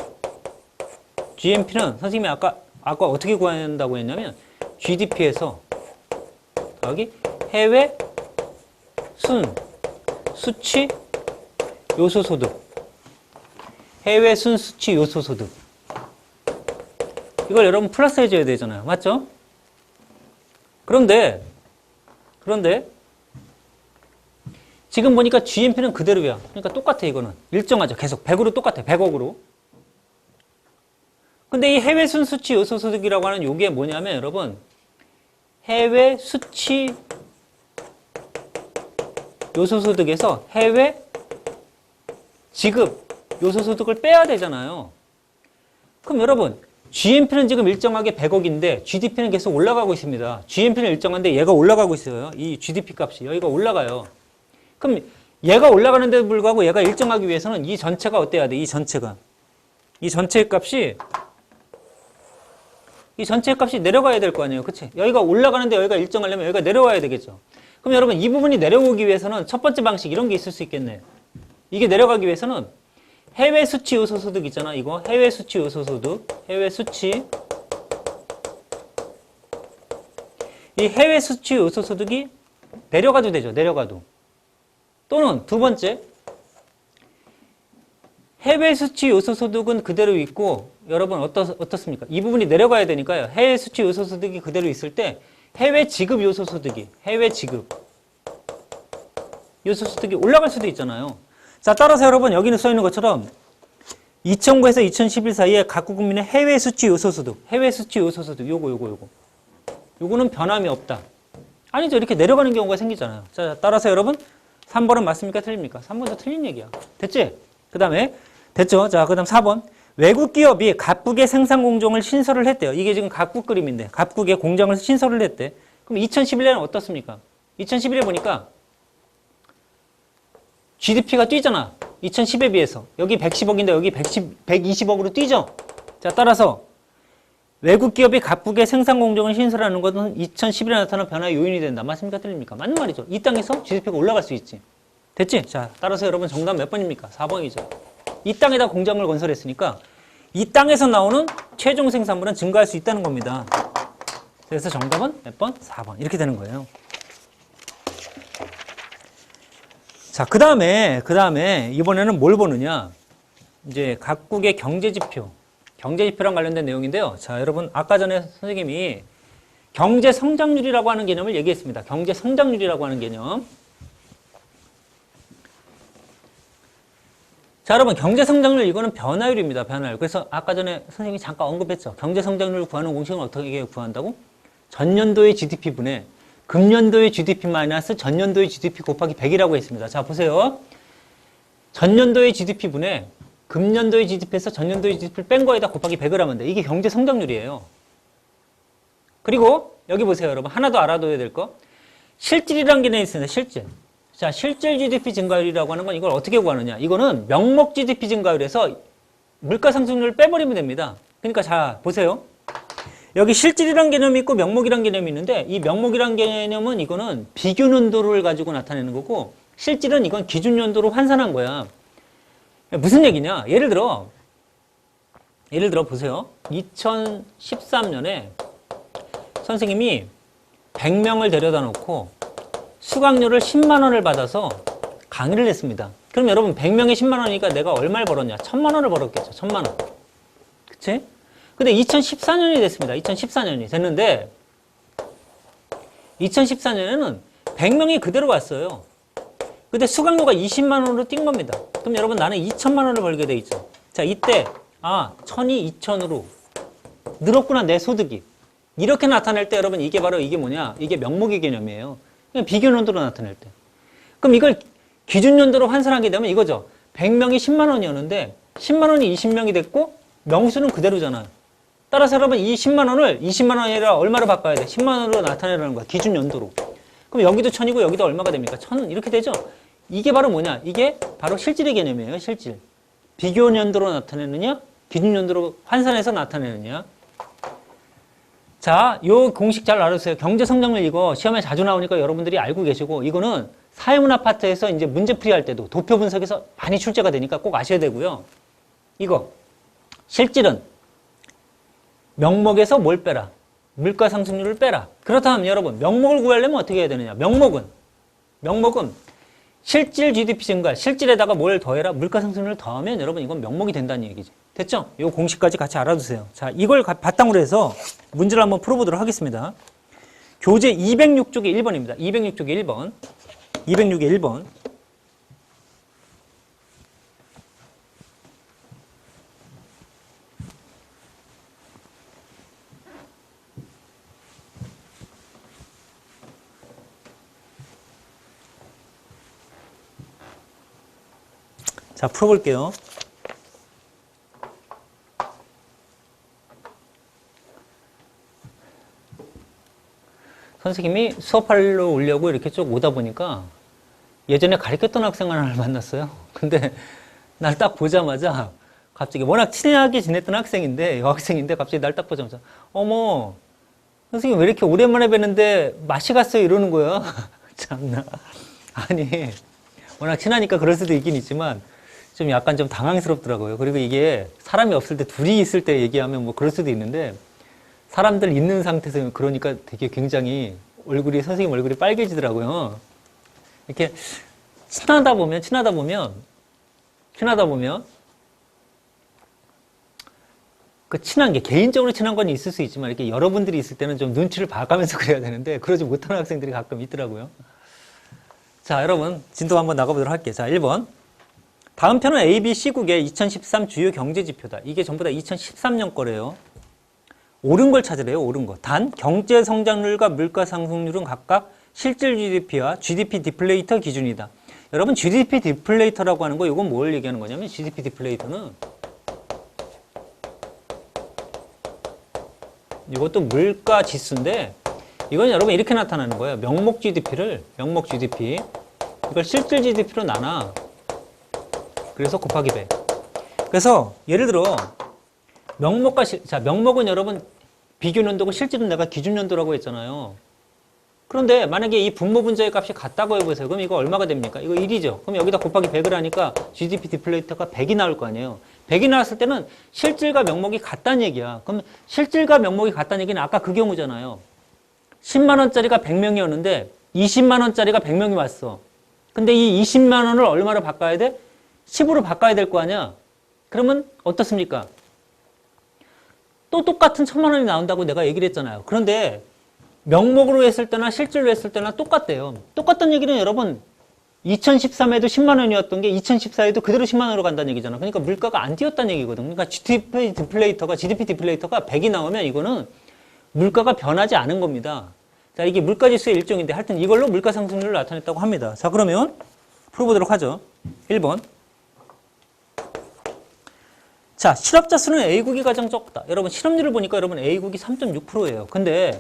선생님이 아까 어떻게 구한다고 했냐면 GDP에서 여기 해외 수치 요소 소득. 해외 수치 요소 소득. 이걸 여러분 플러스 해줘야 되잖아요. 맞죠? 그런데 지금 보니까 GNP는 그대로야. 그러니까 똑같아. 이거는 일정하죠. 계속 100으로 똑같아. 100억으로. 근데 이 해외 순수치 요소소득이라고 하는 요게 뭐냐면 여러분 해외 수치 요소소득에서 해외 지급 요소소득을 빼야 되잖아요. 그럼 여러분 GNP는 지금 일정하게 100억인데 GDP는 계속 올라가고 있습니다. GNP는 일정한데 얘가 올라가고 있어요. 이 GDP 값이 여기가 올라가요. 그럼 얘가 올라가는데도 불구하고 얘가 일정하기 위해서는 이 전체가 어때야 돼? 이 전체의 값이 내려가야 될 거 아니에요. 그치? 여기가 올라가는데 여기가 일정하려면 여기가 내려와야 되겠죠. 그럼 여러분 이 부분이 내려오기 위해서는 첫 번째 방식 이런 게 있을 수 있겠네. 이게 내려가기 위해서는 해외 수치 요소 소득 있잖아. 이거 해외 수치 요소 소득. 이 해외 수치 요소 소득이 내려가도 되죠. 내려가도. 또는 두 번째 해외 수치 요소 소득은 그대로 있고 여러분 어떻습니까? 이 부분이 내려가야 되니까요. 해외 수치 요소 소득이 그대로 있을 때 해외 지급 요소 소득이 요소 소득이 올라갈 수도 있잖아요. 자, 따라서 여러분 여기는 써 있는 것처럼 2009에서 2011 사이에 각국 국민의 해외 수치 요소 소득 요거는 변함이 없다. 아니죠. 이렇게 내려가는 경우가 생기잖아요. 자, 따라서 여러분 3번은 맞습니까? 틀립니까? 3번도 틀린 얘기야. 됐지? 그 다음에 됐죠? 자, 그 다음 4번. 외국 기업이 각국의 생산 공정을 신설을 했대요. 이게 지금 각국 그림인데 각국의 공장을 신설을 했대. 그럼 2011년은 어떻습니까? 2011에 보니까 GDP가 뛰잖아. 2010에 비해서. 여기 110억인데 여기 120억으로 뛰죠. 자, 따라서 외국 기업이 각국의 생산 공정을 신설하는 것은 2011에 나타난 변화의 요인이 된다. 맞습니까? 틀립니까? 맞는 말이죠. 이 땅에서 GDP가 올라갈 수 있지. 됐지? 자, 따라서 여러분 정답 몇 번입니까? 4번이죠. 이 땅에다 공장을 건설했으니까 이 땅에서 나오는 최종 생산물은 증가할 수 있다는 겁니다. 그래서 정답은 몇 번? 4번. 이렇게 되는 거예요. 자, 그 다음에 이번에는 뭘 보느냐? 이제 각국의 경제지표랑 관련된 내용인데요. 자, 여러분 아까 전에 선생님이 경제 성장률이라고 하는 개념을 얘기했습니다. 경제 성장률이라고 하는 개념. 자, 여러분, 경제 성장률 이거는 변화율입니다. 변화율. 그래서 아까 전에 선생님이 잠깐 언급했죠. 경제 성장률을 구하는 공식은 어떻게 구한다고? 전년도의 GDP분의 금년도의 GDP 마이너스 전년도의 GDP 곱하기 100이라고 했습니다. 자, 보세요. 전년도의 GDP분의 금년도의 GDP에서 전년도의 GDP를 뺀 거에다 곱하기 100을 하면 돼. 이게 경제 성장률이에요. 그리고 여기 보세요, 여러분. 하나 더 알아둬야 될 거. 실질이라는 개념이 있습니다. 실질. 자, 실질 GDP 증가율이라고 하는 건 이걸 어떻게 구하느냐. 이거는 명목 GDP 증가율에서 물가 상승률을 빼버리면 됩니다. 그러니까 자, 보세요. 여기 실질이란 개념이 있고 명목이란 개념이 있는데 이 명목이란 개념은 이거는 비교 연도를 가지고 나타내는 거고 실질은 이건 기준 연도로 환산한 거야. 무슨 얘기냐? 예를 들어 보세요. 2013년에 선생님이 100명을 데려다 놓고 수강료를 10만 원을 받아서 강의를 했습니다. 그럼 여러분 100명에 10만 원이니까 내가 얼마를 벌었냐? 1000만 원을 벌었겠죠. 1000만 원. 그치? 근데 2014년이 됐습니다. 2014년이 됐는데 2014년에는 100명이 그대로 왔어요. 근데 수강료가 20만 원으로 뛴 겁니다. 그럼 여러분 나는 2천만 원을 벌게 돼 있죠. 자, 이때 1000이 2000으로 늘었구나 내 소득이. 이렇게 나타낼 때 여러분 이게 바로 이게 뭐냐? 이게 명목의 개념이에요. 그냥 비교 연도로 나타낼 때. 그럼 이걸 기준 연도로 환산하게 되면 이거죠. 100명이 10만 원이었는데 10만 원이 20명이 됐고 명수는 그대로잖아요. 따라서 여러분 이 10만 원을 20만 원이 아니라 얼마로 바꿔야 돼? 10만 원으로 나타내라는 거야. 기준 연도로. 그럼 여기도 1000이고 여기도 얼마가 됩니까? 1000 이렇게 되죠? 이게 바로 뭐냐? 이게 바로 실질의 개념이에요. 실질. 비교 연도로 나타내느냐? 기준 연도로 환산해서 나타내느냐? 자, 요 공식 잘 알아주세요. 경제 성장률 이거 시험에 자주 나오니까 여러분들이 알고 계시고 이거는 사회문화 파트에서 이제 문제풀이 할 때도 도표 분석에서 많이 출제가 되니까 꼭 아셔야 되고요. 이거 실질은 명목에서 뭘 빼라? 물가 상승률을 빼라. 그렇다면 여러분 명목을 구하려면 어떻게 해야 되느냐? 명목은 실질 GDP 증가, 실질에다가 뭘 더해라? 물가 상승률을 더하면 여러분 이건 명목이 된다는 얘기지. 됐죠? 이 공식까지 같이 알아두세요. 자, 이걸 바탕으로 해서 문제를 한번 풀어보도록 하겠습니다. 교재 206쪽의 1번입니다. 206쪽의 1번. 206의 1번. 자, 풀어볼게요. 선생님이 수업하러 오려고 이렇게 쭉 오다 보니까 예전에 가르쳤던 학생을 하나 만났어요. 근데 날 딱 보자마자 갑자기 워낙 친하게 지냈던 학생인데 여학생인데 갑자기 날 딱 보자마자 어머 선생님 왜 이렇게 오랜만에 뵀는데 맛이 갔어요 이러는 거야. 참나. 아니 워낙 친하니까 그럴 수도 있긴 있지만 좀 약간 좀 당황스럽더라고요. 그리고 이게 사람이 없을 때 둘이 있을 때 얘기하면 뭐 그럴 수도 있는데 사람들 있는 상태에서 그러니까 되게 굉장히 선생님 얼굴이 빨개지더라고요. 이렇게 친하다 보면 그 친한 게 개인적으로 친한 건 있을 수 있지만 이렇게 여러분들이 있을 때는 좀 눈치를 봐가면서 그래야 되는데 그러지 못하는 학생들이 가끔 있더라고요. 자, 여러분 진도 한번 나가보도록 할게요. 자, 1번. 다음 편은 ABC국의 2013 주요 경제지표다. 이게 전부 다 2013년 거래요. 옳은 걸 찾으래요. 옳은 거. 단 경제 성장률과 물가 상승률은 각각 실질 GDP와 GDP 디플레이터 기준이다. 여러분 GDP 디플레이터라고 하는 거 이건 뭘 얘기하는 거냐면 GDP 디플레이터는 이것도 물가 지수인데 이건 여러분 이렇게 나타나는 거예요. 명목 GDP 이걸 실질 GDP로 나눠. 그래서 곱하기 100. 그래서 예를 들어 명목은 여러분 비교 연도고 실질은 내가 기준 연도라고 했잖아요. 그런데 만약에 이 분모 분자의 값이 같다고 해보세요. 그럼 이거 얼마가 됩니까? 이거 1이죠. 그럼 여기다 곱하기 100을 하니까 GDP 디플레이터가 100이 나올 거 아니에요. 100이 나왔을 때는 실질과 명목이 같다는 얘기야. 그럼 실질과 명목이 같다는 얘기는 아까 그 경우잖아요. 10만 원짜리가 100명이었는데 20만 원짜리가 100명이 왔어. 근데 이 20만 원을 얼마로 바꿔야 돼? 10으로 바꿔야 될 거 아니야. 그러면 어떻습니까? 또 똑같은 1000만 원이 나온다고 내가 얘기를 했잖아요. 그런데 명목으로 했을 때나 실질로 했을 때나 똑같대요. 똑같다는 얘기는 여러분 2013에도 10만 원이었던 게 2014에도 그대로 10만 원으로 간다는 얘기잖아. 그러니까 물가가 안 뛰었다는 얘기거든. 그러니까 GDP 디플레이터가 100이 나오면 이거는 물가가 변하지 않은 겁니다. 자, 이게 물가지수의 일종인데 하여튼 이걸로 물가 상승률을 나타냈다고 합니다. 자, 그러면 풀어보도록 하죠. 1번. 자, 실업자 수는 A국이 가장 적다. 여러분 실업률을 보니까 여러분 A국이 3.6%예요. 근데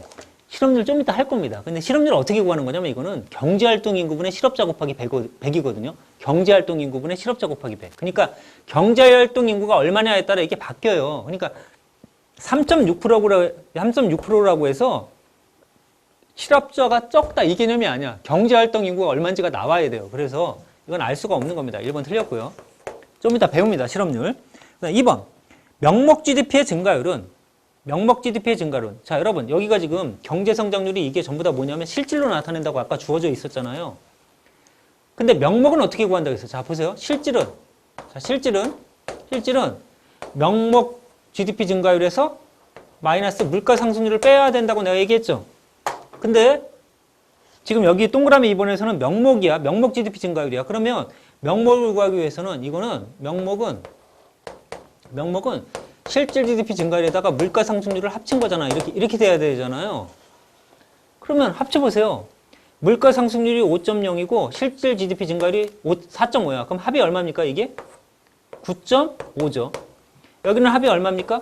실업률 좀 이따 할 겁니다. 근데 실업률 어떻게 구하는 거냐면 이거는 경제활동 인구분의 실업자 곱하기 100이거든요. 경제활동 인구분의 실업자 곱하기 100. 그러니까 경제활동 인구가 얼마냐에 따라 이게 바뀌어요. 그러니까 3.6%라고 해서 실업자가 적다 이 개념이 아니야. 경제활동 인구가 얼마인지가 나와야 돼요. 그래서 이건 알 수가 없는 겁니다. 1번 틀렸고요. 좀 이따 배웁니다. 실업률. 2번. 명목 GDP의 증가율은 자, 여러분 여기가 지금 경제성장률이 이게 전부 다 뭐냐면 실질로 나타낸다고 아까 주어져 있었잖아요. 근데 명목은 어떻게 구한다고 했어요? 자, 보세요. 실질은 명목 GDP 증가율에서 마이너스 물가 상승률을 빼야 된다고 내가 얘기했죠. 근데 지금 여기 동그라미 2번에서는 명목이야. 명목 GDP 증가율이야. 그러면 명목을 구하기 위해서는 이거는 명목은 실질 GDP 증가율에다가 물가 상승률을 합친 거잖아. 이렇게 돼야 되잖아요. 그러면 합쳐보세요. 물가 상승률이 5.0이고 실질 GDP 증가율이 4.5야. 그럼 합이 얼마입니까? 이게 9.5죠. 여기는 합이 얼마입니까?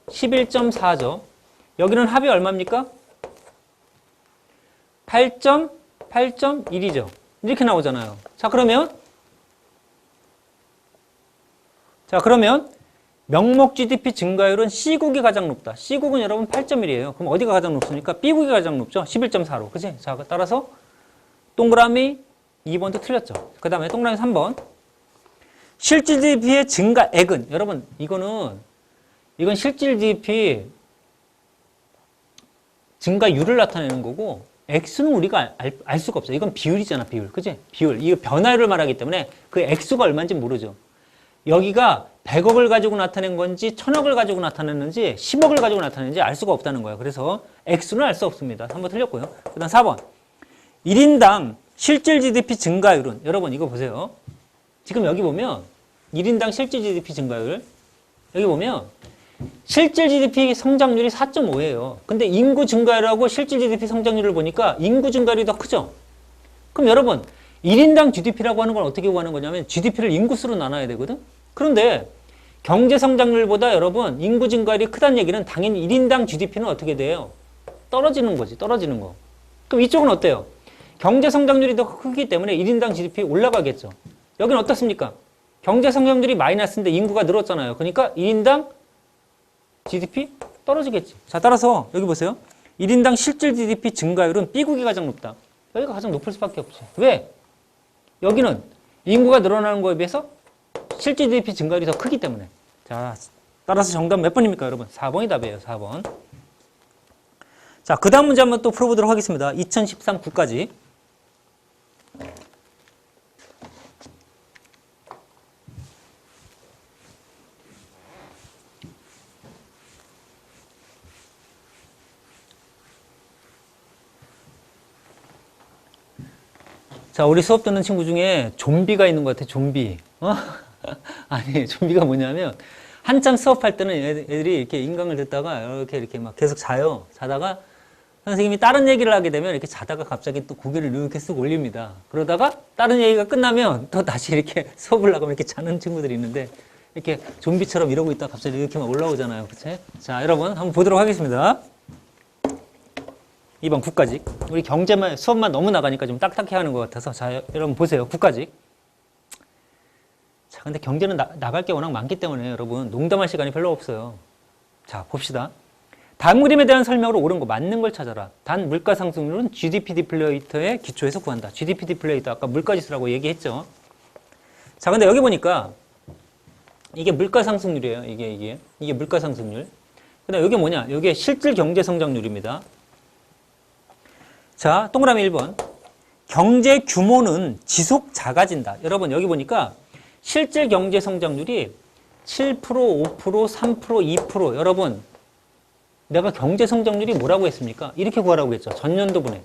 11.4죠. 여기는 합이 얼마입니까? 8.1이죠. 이렇게 나오잖아요. 자, 그러면 명목 GDP 증가율은 C국이 가장 높다. C국은 여러분 8.1이에요. 그럼 어디가 가장 높습니까? B국이 가장 높죠. 11.4로. 그치? 자, 따라서 동그라미 2번도 틀렸죠. 그 다음에 동그라미 3번. 실질 GDP의 증가액은 여러분 이건 실질 GDP 증가율을 나타내는 거고 액수는 우리가 알 수가 없어요. 이건 비율이잖아, 비율. 그치? 비율. 이거 변화율을 말하기 때문에 그 액수가 얼마인지 모르죠. 여기가 100억을 가지고 나타낸 건지 1000억을 가지고 나타냈는지 10억을 가지고 나타냈는지 알 수가 없다는 거예요. 그래서 액수는 알 수 없습니다. 3번 틀렸고요. 그 다음 4번. 1인당 실질 GDP 증가율은 여러분 이거 보세요. 지금 여기 보면 1인당 실질 GDP 증가율 여기 보면 실질 GDP 성장률이 4.5예요. 근데 인구 증가율하고 실질 GDP 성장률을 보니까 인구 증가율이 더 크죠? 그럼 여러분 1인당 GDP라고 하는 건 어떻게 구하는 거냐면 GDP를 인구수로 나눠야 되거든? 그런데 경제 성장률보다 여러분 인구 증가율이 크다는 얘기는 당연히 1인당 GDP는 어떻게 돼요? 떨어지는 거지, 떨어지는 거. 그럼 이쪽은 어때요? 경제 성장률이 더 크기 때문에 1인당 GDP 올라가겠죠. 여기는 어떻습니까? 경제 성장률이 마이너스인데 인구가 늘었잖아요. 그러니까 1인당 GDP 떨어지겠지. 자, 따라서 여기 보세요. 1인당 실질 GDP 증가율은 B국이 가장 높다. 여기가 가장 높을 수밖에 없지. 왜? 여기는 인구가 늘어나는 거에 비해서 실질 GDP 증가율이 더 크기 때문에. 자, 따라서 정답 몇 번입니까, 여러분? 4번이 답이에요, 4번. 자, 그 다음 문제 한번 또 풀어보도록 하겠습니다. 2013 9까지. 자, 우리 수업 듣는 친구 중에 좀비가 있는 것 같아, 좀비. 아니, 좀비가 뭐냐면, 한참 수업할 때는 애들이 이렇게 인강을 듣다가 이렇게 막 계속 자요. 자다가 선생님이 다른 얘기를 하게 되면 이렇게 자다가 갑자기 또 고개를 이렇게 쓱 올립니다. 그러다가 다른 얘기가 끝나면 또 다시 이렇게 수업을 나가면 이렇게 자는 친구들이 있는데, 이렇게 좀비처럼 이러고 있다가 갑자기 이렇게 막 올라오잖아요. 그치? 자, 여러분, 한번 보도록 하겠습니다. 2번 9까지. 우리 경제만 수업만 너무 나가니까 좀 딱딱해 하는 것 같아서 자, 여러분 보세요. 9까지. 자, 근데 경제는 나갈 게 워낙 많기 때문에 여러분 농담할 시간이 별로 없어요. 자, 봅시다. 다음 그림에 대한 설명으로 옳은 거 맞는 걸 찾아라. 단 물가 상승률은 GDP 디플레이터의 기초에서 구한다. GDP 디플레이터 아까 물가지수라고 얘기했죠. 자, 근데 여기 보니까 이게 물가 상승률이에요. 이게 물가 상승률. 그다음 여기 뭐냐? 이게 실질 경제 성장률입니다. 자, 동그라미 1번. 경제 규모는 지속 작아진다. 여러분 여기 보니까 실질 경제 성장률이 7%, 5%, 3%, 2%. 여러분 내가 경제 성장률이 뭐라고 했습니까? 이렇게 구하라고 했죠. 전년도분의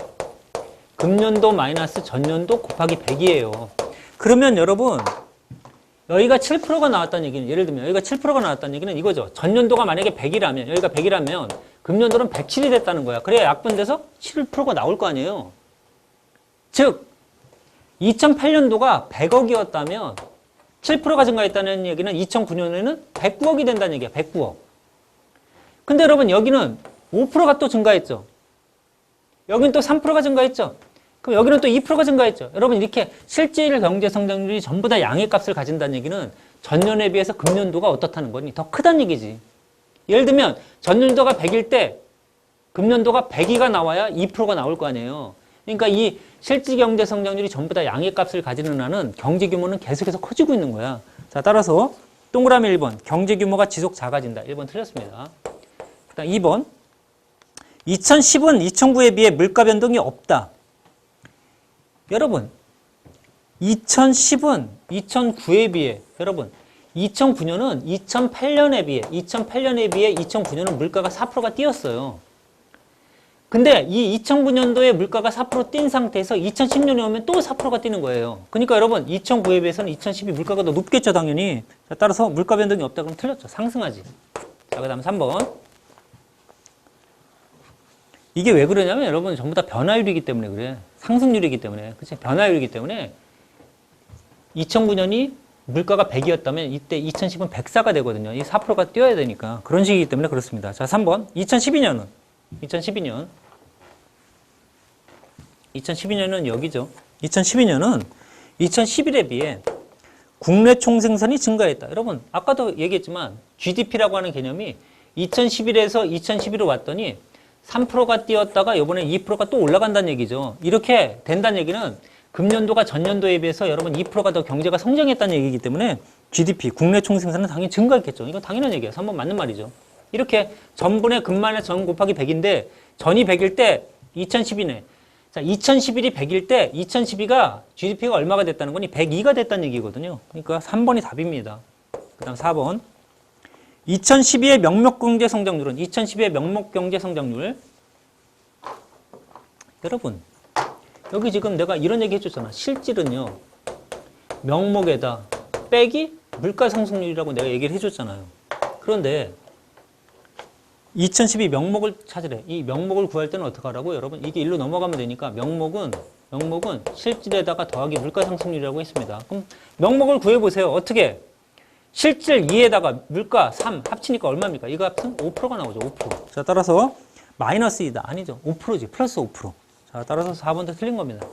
금년도 마이너스 전년도 곱하기 100이에요. 그러면 여러분 여기가 7%가 나왔다는 얘기는, 예를 들면 여기가 7%가 나왔다는 얘기는 이거죠. 전년도가 만약에 100이라면, 여기가 100이라면 금년도는 107이 됐다는 거야. 그래야 약분돼서 7%가 나올 거 아니에요. 즉 2008년도가 100억이었다면 7%가 증가했다는 얘기는 2009년에는 109억이 된다는 얘기야. 109억. 근데 여러분 여기는 5%가 또 증가했죠. 여기는 또 3%가 증가했죠. 그럼 여기는 또 2%가 증가했죠. 여러분 이렇게 실질 경제 성장률이 전부 다 양의 값을 가진다는 얘기는 전년에 비해서 금년도가 어떻다는 거니? 더 크다는 얘기지. 예를 들면 전년도가 100일 때 금년도가 102가 나와야 2%가 나올 거 아니에요. 그러니까 이 실질 경제 성장률이 전부 다 양의 값을 가지는 한은 경제 규모는 계속해서 커지고 있는 거야. 자, 따라서 동그라미 1번 경제 규모가 지속 작아진다. 1번 틀렸습니다. 그다음 2번 2010은 2009에 비해 물가 변동이 없다. 여러분 2010은 2009에 비해, 여러분 2009년은 2008년에 비해 2009년은 물가가 4%가 뛰었어요. 근데 이 2009년도에 물가가 4% 뛴 상태에서 2010년에 오면 또 4%가 뛰는 거예요. 그러니까 여러분 2009에 비해서는 2010이 물가가 더 높겠죠, 당연히. 자, 따라서 물가 변동이 없다 그러면 틀렸죠. 상승하지. 자, 그다음 3번. 이게 왜 그러냐면 여러분 전부 다 변화율이기 때문에 그래. 상승률이기 때문에. 그치? 변화율이기 때문에 2009년이 물가가 100이었다면 이때 2010은 104가 되거든요. 이 4%가 뛰어야 되니까. 그런 식이기 때문에 그렇습니다. 자, 3번. 2012년은 여기죠. 2012년은 2011에 비해 국내 총생산이 증가했다. 여러분, 아까도 얘기했지만 GDP라고 하는 개념이 2011에서 2012로 왔더니 3%가 뛰었다가 이번에 2%가 또 올라간다는 얘기죠. 이렇게 된다는 얘기는 금년도가 전년도에 비해서 여러분 2%가 더 경제가 성장했다는 얘기이기 때문에 GDP, 국내 총생산은 당연히 증가했겠죠. 이건 당연한 얘기예요. 3번 맞는 말이죠. 이렇게 전분의 금만의 전 곱하기 100인데 전이 100일 때 2012네. 자, 2011이 100일 때 2012가 GDP가 얼마가 됐다는 거니? 102가 됐다는 얘기거든요. 그러니까 3번이 답입니다. 그 다음 4번. 2012의 명목경제 성장률은 2012의 명목경제 성장률. 여러분, 여기 지금 내가 이런 얘기 해줬잖아. 실질은요, 명목에다 빼기 물가 상승률이라고 내가 얘기를 해줬잖아요. 그런데 2012 명목을 찾으래. 이 명목을 구할 때는 어떻게 하라고? 여러분, 이게 일로 넘어가면 되니까 명목은 실질에다가 더하기 물가 상승률이라고 했습니다. 그럼 명목을 구해보세요. 어떻게? 실질 2에다가 물가 3 합치니까 얼마입니까? 이거 합치면 5%가 나오죠. 5%. 자, 따라서 마이너스 2다. 아니죠. 5%지. 플러스 5%. 자, 따라서 4번도 틀린 겁니다.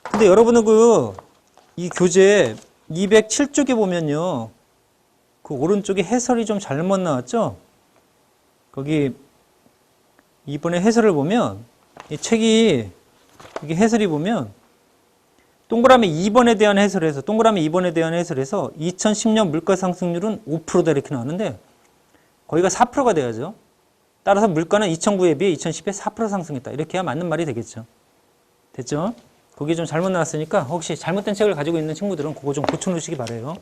근데 여러분은 이 교재 207쪽에 보면요. 그 오른쪽에 해설이 좀 잘못 나왔죠? 거기 이번에 해설을 보면 이 책이 이게 해설이 보면 동그라미 2번에 대한 해설에서 2010년 물가 상승률은 5%다 이렇게 나오는데 거기가 4%가 돼야죠. 따라서 물가는 2009에 비해 2010에 4% 상승했다. 이렇게 해야 맞는 말이 되겠죠. 됐죠? 거기 좀 잘못 나왔으니까 혹시 잘못된 책을 가지고 있는 친구들은 그거 좀 고쳐놓으시기 바라요.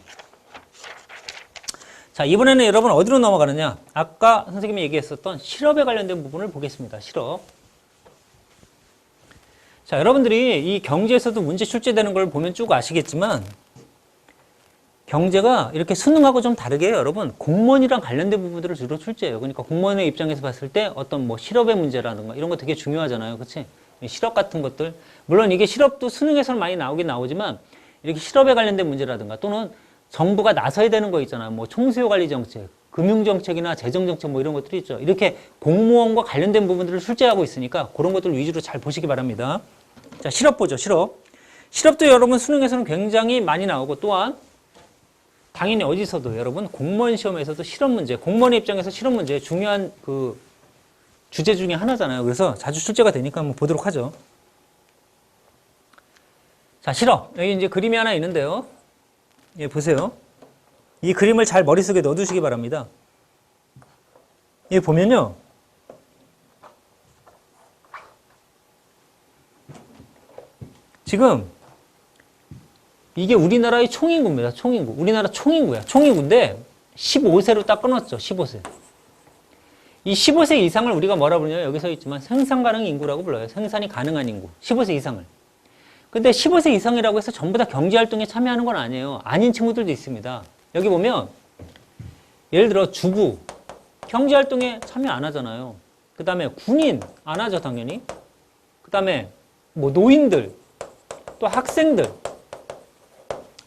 자, 이번에는 여러분 어디로 넘어가느냐? 아까 선생님이 얘기했었던 실업에 관련된 부분을 보겠습니다. 실업. 자, 여러분들이 이 경제에서도 문제 출제되는 걸 보면 쭉 아시겠지만 경제가 이렇게 수능하고 좀 다르게 여러분 공무원이랑 관련된 부분들을 주로 출제해요. 그러니까 공무원의 입장에서 봤을 때 어떤 뭐 실업의 문제라든가 이런 거 되게 중요하잖아요. 그치? 실업 같은 것들. 물론 이게 실업도 수능에서는 많이 나오긴 나오지만 이렇게 실업에 관련된 문제라든가 또는 정부가 나서야 되는 거 있잖아요. 뭐 총수요 관리 정책, 금융 정책이나 재정 정책 뭐 이런 것들이 있죠. 이렇게 공무원과 관련된 부분들을 출제하고 있으니까 그런 것들 위주로 잘 보시기 바랍니다. 자, 실업 보죠. 실업도 여러분 수능에서는 굉장히 많이 나오고 또한 당연히 어디서도 여러분 공무원 시험에서도 실업 문제, 공무원의 입장에서 실업 문제 중요한 그 주제 중에 하나잖아요. 그래서 자주 출제가 되니까 한번 보도록 하죠. 자, 실업. 여기 이제 그림이 하나 있는데요. 예, 보세요. 이 그림을 잘 머릿속에 넣어두시기 바랍니다. 예, 보면요. 지금 이게 우리나라의 총인구입니다. 총인구. 우리나라 총인구야. 총인구인데 15세로 딱 끊었죠. 15세. 이 15세 이상을 우리가 뭐라 부르냐, 여기 써 있지만 생산 가능 인구라고 불러요. 생산이 가능한 인구. 15세 이상을. 근데 15세 이상이라고 해서 전부 다 경제활동에 참여하는 건 아니에요. 아닌 친구들도 있습니다. 여기 보면 예를 들어 주부, 경제활동에 참여 안 하잖아요. 그 다음에 군인, 안 하죠, 당연히. 그 다음에 뭐 노인들, 또 학생들,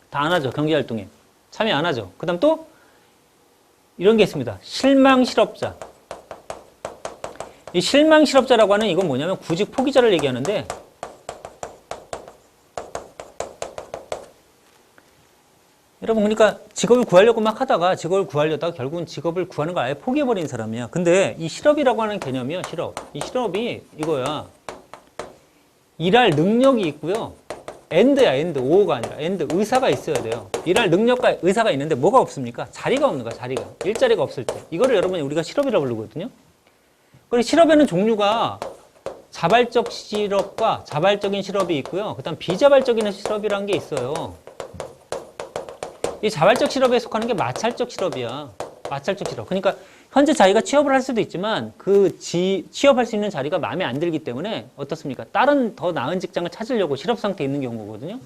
다 안 하죠, 경제활동에. 참여 안 하죠. 그 다음 또 이런 게 있습니다. 실망실업자. 이 실망실업자라고 하는 이건 뭐냐면 구직 포기자를 얘기하는데, 여러분, 그러니까 직업을 구하려고 막 하다가 직업을 구하려다가 결국은 직업을 구하는 걸 아예 포기해버린 사람이야. 근데 이 실업이라고 하는 개념이야, 실업. 이 실업이 이거야. 일할 능력이 있고요. 엔드야, 엔드. 오가 아니라 엔드. 의사가 있어야 돼요. 일할 능력과 의사가 있는데 뭐가 없습니까? 자리가 없는 거야, 자리가. 일자리가 없을 때. 이거를 여러분이 우리가 실업이라고 부르거든요. 그리고 실업에는 종류가 자발적 실업과 자발적인 실업이 있고요. 그 다음 비자발적인 실업이라는 게 있어요. 이 자발적 실업에 속하는 게 마찰적 실업이야. 마찰적 실업. 그러니까 현재 자기가 취업을 할 수도 있지만 취업할 수 있는 자리가 마음에 안 들기 때문에 어떻습니까? 다른 더 나은 직장을 찾으려고 실업 상태에 있는 경우거든요.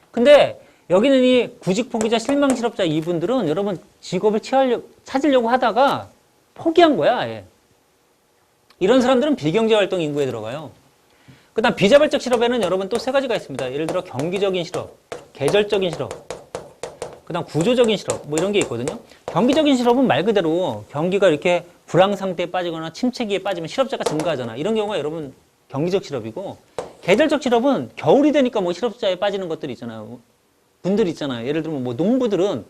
근데 여기는 이 구직 포기자, 실망 실업자 이분들은 여러분 직업을 찾으려고 하다가 포기한 거야, 아예. 이런 사람들은 비경제 활동 인구에 들어가요. 그 다음 비자발적 실업에는 여러분 또 세 가지가 있습니다. 예를 들어 경기적인 실업, 계절적인 실업, 그 다음 구조적인 실업, 뭐 이런 게 있거든요. 경기적인 실업은 말 그대로 경기가 이렇게 불황 상태에 빠지거나 침체기에 빠지면 실업자가 증가하잖아. 이런 경우가 여러분 경기적 실업이고, 계절적 실업은 겨울이 되니까 뭐 실업자에 빠지는 것들이 있잖아요. 분들 있잖아요. 예를 들면 뭐 농부들은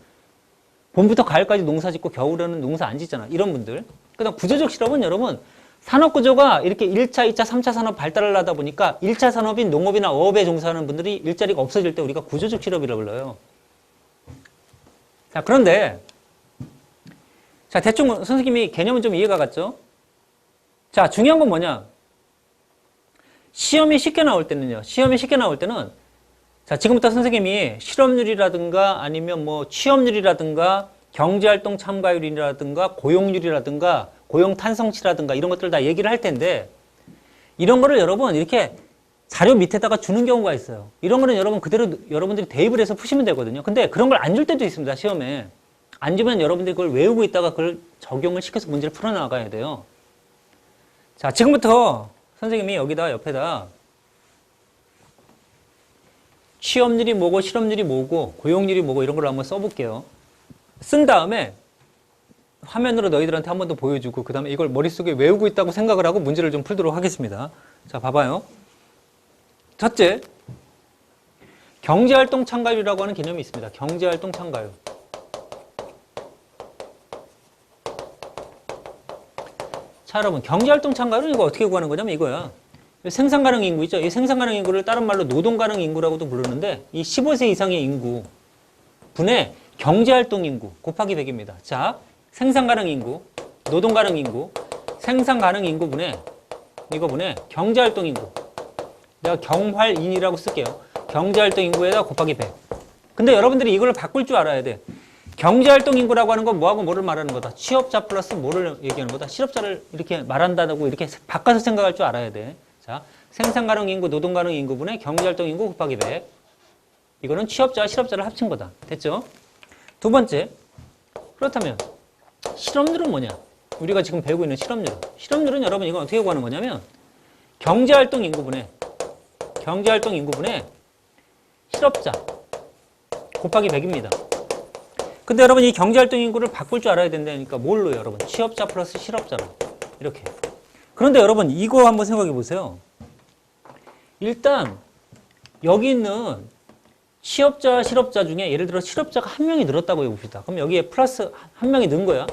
봄부터 가을까지 농사 짓고 겨울에는 농사 안 짓잖아. 이런 분들. 그 다음 구조적 실업은 여러분 산업구조가 이렇게 1차, 2차, 3차 산업 발달을 하다 보니까 1차 산업인 농업이나 어업에 종사하는 분들이 일자리가 없어질 때 우리가 구조적 실업이라고 불러요. 자, 그런데 자, 대충 선생님이 개념은 좀 이해가 갔죠? 자, 중요한 건 뭐냐? 시험이 쉽게 나올 때는요. 시험이 쉽게 나올 때는 자, 지금부터 선생님이 실업률이라든가 아니면 뭐 취업률이라든가 경제활동 참가율이라든가 고용률이라든가 고용 탄성치라든가 이런 것들을 다 얘기를 할 텐데, 이런 거를 여러분 이렇게 자료 밑에다가 주는 경우가 있어요. 이런 거는 여러분 그대로 여러분들이 대입을 해서 푸시면 되거든요. 근데 그런 걸 안 줄 때도 있습니다, 시험에. 안 주면 여러분들이 그걸 외우고 있다가 그걸 적용을 시켜서 문제를 풀어나가야 돼요. 자, 지금부터 선생님이 여기다 옆에다 취업률이 뭐고 실업률이 뭐고 고용률이 뭐고 이런 걸 한번 써볼게요. 쓴 다음에 화면으로 너희들한테 한 번 더 보여주고 그 다음에 이걸 머릿속에 외우고 있다고 생각을 하고 문제를 좀 풀도록 하겠습니다. 자, 봐봐요. 첫째, 경제활동 참가율이라고 하는 개념이 있습니다. 경제활동 참가율. 자, 여러분, 경제활동 참가율은 이거 어떻게 구하는 거냐면 이거야. 생산가능 인구 있죠? 이 생산가능 인구를 다른 말로 노동가능 인구라고도 부르는데, 이 15세 이상의 인구 분의 경제활동 인구 곱하기 100입니다. 자, 생산가능 인구, 노동가능 인구, 생산가능 인구 분의 이거 분의 경제활동 인구. 내가 경활인이라고 쓸게요. 경제활동 인구에다 곱하기 100. 근데 여러분들이 이걸 바꿀 줄 알아야 돼. 경제활동 인구라고 하는 건 뭐하고 뭐를 말하는 거다? 취업자 플러스 뭐를 얘기하는 거다? 실업자를 이렇게 말한다고 이렇게 바꿔서 생각할 줄 알아야 돼. 자, 생산가능 인구, 노동가능 인구분의 경제활동 인구 곱하기 100. 이거는 취업자와 실업자를 합친 거다. 됐죠? 두 번째, 그렇다면 실업률은 뭐냐? 우리가 지금 배우고 있는 실업률. 실업률은 여러분 이건 어떻게 구하는 거냐면 경제활동 인구분의 실업자 곱하기 100입니다. 근데 여러분 이 경제활동 인구를 바꿀 줄 알아야 된다니까 뭘로요, 여러분? 취업자 플러스 실업자로. 이렇게. 그런데 여러분 이거 한번 생각해 보세요. 일단 여기 있는 취업자, 실업자 중에 예를 들어 실업자가 한 명이 늘었다고 해봅시다. 그럼 여기에 플러스 한 명이 는 거야.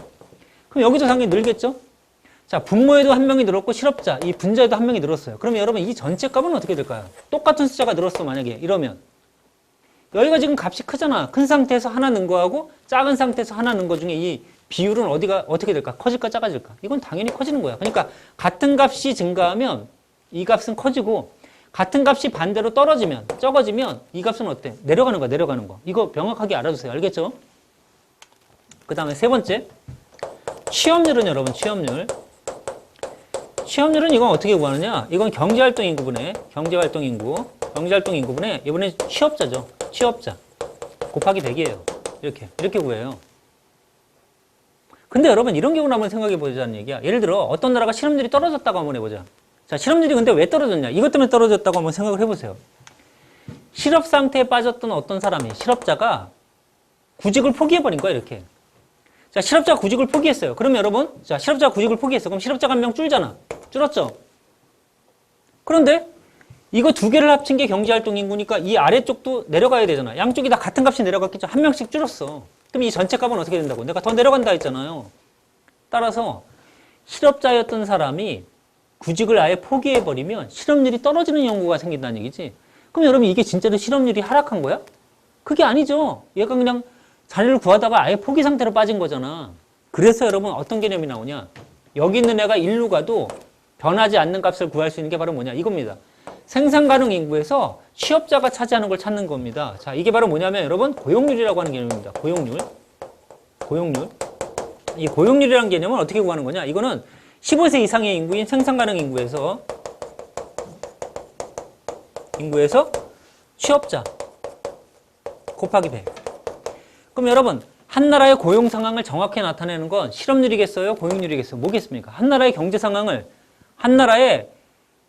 그럼 여기도 당연히 늘겠죠? 자, 분모에도 한 명이 늘었고 실업자, 이 분자에도 한 명이 늘었어요. 그러면 여러분 이 전체 값은 어떻게 될까요? 똑같은 숫자가 늘었어, 만약에. 이러면. 여기가 지금 값이 크잖아. 큰 상태에서 하나 는 거하고 작은 상태에서 하나 는 거 중에 이 비율은 어떻게 될까? 커질까, 작아질까? 이건 당연히 커지는 거야. 그러니까 같은 값이 증가하면 이 값은 커지고 같은 값이 반대로 떨어지면, 적어지면 이 값은 어때? 내려가는 거야, 내려가는 거. 이거 명확하게 알아두세요. 알겠죠? 그 다음에 세 번째. 취업률은 여러분, 취업률. 취업률은 이건 어떻게 구하느냐? 이건 경제활동 인구분의 경제활동 인구, 경제활동 인구분의 이번에 취업자죠. 취업자 곱하기 100이에요. 이렇게 구해요. 근데 여러분 이런 경우를 한번 생각해 보자는 얘기야. 예를 들어 어떤 나라가 실업률이 떨어졌다고 한번 해보자. 자, 실업률이 근데 왜 떨어졌냐? 이것 때문에 떨어졌다고 한번 생각을 해보세요. 실업 상태에 빠졌던 어떤 사람이, 실업자가 구직을 포기해버린 거야, 이렇게. 자, 실업자가 구직을 포기했어요. 그러면 여러분, 자, 실업자가 구직을 포기했어. 그럼 실업자가 한 명 줄잖아. 줄었죠? 그런데 이거 두 개를 합친 게 경제활동 인구니까 이 아래쪽도 내려가야 되잖아. 양쪽이 다 같은 값이 내려갔겠죠. 한 명씩 줄었어. 그럼 이 전체 값은 어떻게 된다고? 내가 더 내려간다 했잖아요. 따라서 실업자였던 사람이 구직을 아예 포기해버리면 실업률이 떨어지는 연구가 생긴다는 얘기지. 그럼 여러분 이게 진짜로 실업률이 하락한 거야? 그게 아니죠. 얘가 그냥 자리를 구하다가 아예 포기 상태로 빠진 거잖아. 그래서 여러분 어떤 개념이 나오냐? 여기 있는 애가 일로 가도 변하지 않는 값을 구할 수 있는 게 바로 뭐냐? 이겁니다. 생산 가능 인구에서 취업자가 차지하는 걸 찾는 겁니다. 자, 이게 바로 뭐냐면 여러분 고용률이라고 하는 개념입니다. 고용률. 이 고용률이라는 개념은 어떻게 구하는 거냐? 이거는 15세 이상의 인구인 생산 가능 인구에서 취업자 곱하기 100. 그럼 여러분 한 나라의 고용 상황을 정확히 나타내는 건 실업률이겠어요? 고용률이겠어요? 뭐겠습니까? 한 나라의 경제 상황을, 한 나라의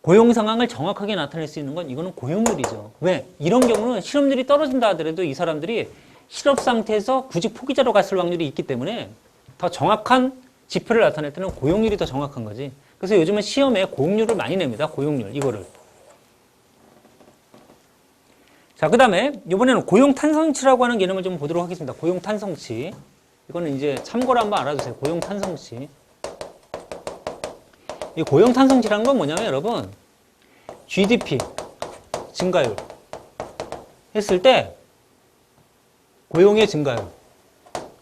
고용 상황을 정확하게 나타낼 수 있는 건 이거는 고용률이죠. 왜? 이런 경우는 실업률이 떨어진다 하더라도 이 사람들이 실업 상태에서 구직 포기자로 갔을 확률이 있기 때문에 더 정확한 지표를 나타낼 때는 고용률이 더 정확한 거지. 그래서 요즘은 시험에 고용률을 많이 냅니다. 고용률, 이거를. 자, 그 다음에 이번에는 고용 탄성치라고 하는 개념을 좀 보도록 하겠습니다. 고용 탄성치. 이거는 이제 참고로 한번 알아두세요. 고용 탄성치. 이 고용 탄성치라는 건 뭐냐면 여러분 GDP 증가율 했을 때 고용의 증가율,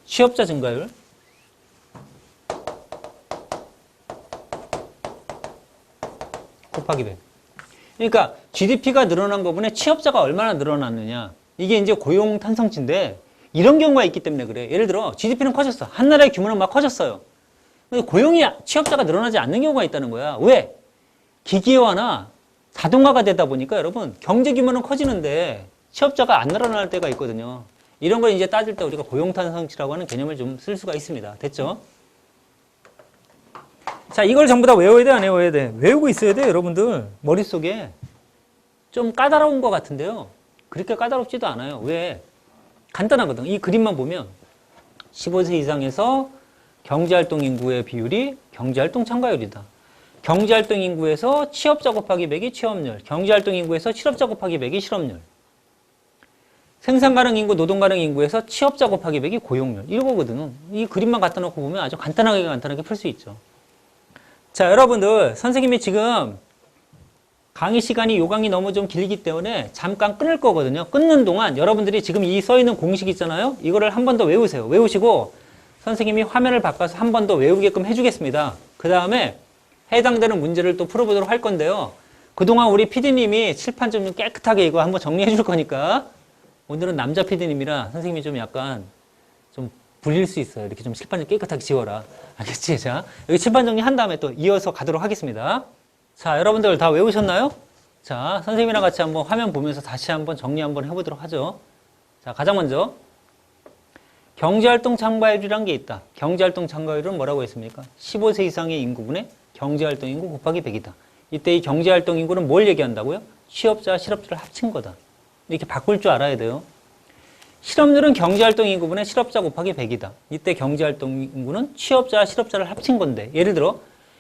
취업자 증가율, 곱하기 100. 그러니까 GDP가 늘어난 거분에 취업자가 얼마나 늘어났느냐. 이게 이제 고용 탄성치인데 이런 경우가 있기 때문에 그래. 예를 들어 GDP는 커졌어. 한 나라의 규모는 막 커졌어요. 근데 고용이 취업자가 늘어나지 않는 경우가 있다는 거야. 왜? 기계화나 자동화가 되다 보니까 여러분 경제 규모는 커지는데 취업자가 안 늘어날 때가 있거든요. 이런 걸 이제 따질 때 우리가 고용 탄성치라고 하는 개념을 좀 쓸 수가 있습니다. 됐죠? 자, 이걸 전부 다 외워야 돼, 안 외워야 돼? 외우고 있어야 돼, 여러분들. 머릿속에. 좀 까다로운 것 같은데요. 그렇게 까다롭지도 않아요. 왜? 간단하거든. 이 그림만 보면 15세 이상에서 경제활동 인구의 비율이 경제활동 참가율이다. 경제활동 인구에서 취업자 곱하기 100이 취업률, 경제활동 인구에서 실업자 곱하기 100이 실업률, 생산 가능 인구, 노동 가능 인구에서 취업자 곱하기 100이 고용률. 이거거든. 이 그림만 갖다 놓고 보면 아주 간단하게 풀 수 있죠. 자, 여러분들 선생님이 지금 강의 시간이 요 강의 너무 좀 길기 때문에 잠깐 끊을 거거든요. 끊는 동안 여러분들이 지금 이 써있는 공식 있잖아요. 이거를 한 번 더 외우세요. 외우시고 선생님이 화면을 바꿔서 한 번 더 외우게끔 해주겠습니다. 그 다음에 해당되는 문제를 또 풀어보도록 할 건데요. 그동안 우리 PD님이 칠판 좀 깨끗하게 이거 한번 정리해 줄 거니까 오늘은 남자 PD님이라 선생님이 좀 약간 좀 불릴 수 있어요. 이렇게 좀 칠판 좀 깨끗하게 지워라. 알겠지? 자, 여기 칠판 정리한 다음에 또 이어서 가도록 하겠습니다. 자, 여러분들 다 외우셨나요? 자, 선생님이랑 같이 한번 화면 보면서 다시 한번 정리 한번 해보도록 하죠. 자, 가장 먼저 경제활동 참가율이란 게 있다. 경제활동 참가율은 뭐라고 했습니까? 15세 이상의 인구분의 경제활동 인구 곱하기 100이다. 이때 이 경제활동 인구는 뭘 얘기한다고요? 취업자와 실업자를 합친 거다. 이렇게 바꿀 줄 알아야 돼요. 실업률은 경제활동 인구분의 실업자 곱하기 100이다. 이때 경제활동 인구는 취업자와 실업자를 합친 건데 예를 들어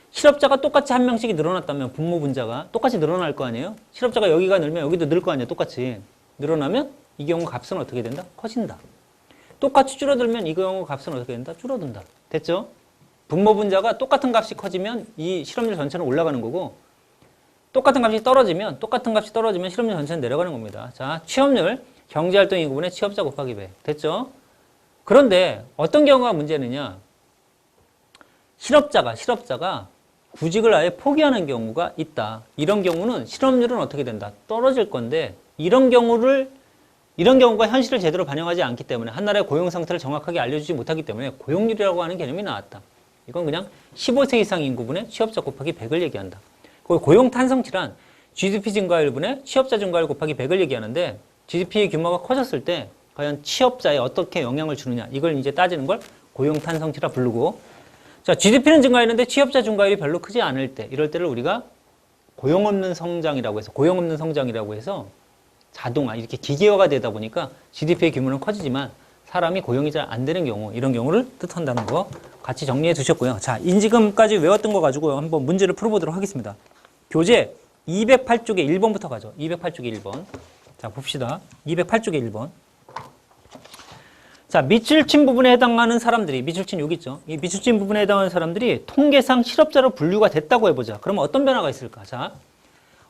실업자가 똑같이 한 명씩이 늘어났다면 분모 분자가 똑같이 늘어날 거 아니에요? 실업자가 여기가 늘면 여기도 늘 거 아니에요? 똑같이. 늘어나면 이 경우 값은 어떻게 된다? 커진다. 똑같이 줄어들면 이 경우 값은 어떻게 된다? 줄어든다. 됐죠? 분모 분자가 똑같은 값이 커지면 이 실업률 전체는 올라가는 거고 똑같은 값이 떨어지면 실업률 전체는 내려가는 겁니다. 자, 취업률 경제활동 인구분의 취업자 곱하기 100. 됐죠? 그런데 어떤 경우가 문제느냐? 실업자가 구직을 아예 포기하는 경우가 있다. 이런 경우는 실업률은 어떻게 된다? 떨어질 건데 이런 경우가 현실을 제대로 반영하지 않기 때문에 한 나라의 고용 상태를 정확하게 알려주지 못하기 때문에 고용률이라고 하는 개념이 나왔다. 이건 그냥 15세 이상 인구분의 취업자 곱하기 100을 얘기한다. 고용 탄성치란 GDP 증가율분의 취업자 증가율 곱하기 100을 얘기하는데 GDP의 규모가 커졌을 때 과연 취업자에 어떻게 영향을 주느냐 이걸 이제 따지는 걸 고용 탄성치라 부르고 자 GDP는 증가했는데 취업자 증가율이 별로 크지 않을 때 이럴 때를 우리가 고용 없는 성장이라고 해서 자동화 이렇게 기계화가 되다 보니까 GDP의 규모는 커지지만 사람이 고용이 잘 안 되는 경우 이런 경우를 뜻한다는 거 같이 정리해 두셨고요. 자, 지금까지 외웠던 거 가지고 한번 문제를 풀어보도록 하겠습니다. 교재 208쪽에 1번부터 가죠. 208쪽에 1번. 자, 봅시다. 208쪽에 1번. 자, 밑줄친 부분에 해당하는 사람들이 밑줄친 여기 있죠. 이 밑줄친 부분에 해당하는 사람들이 통계상 실업자로 분류가 됐다고 해보자. 그러면 어떤 변화가 있을까? 자,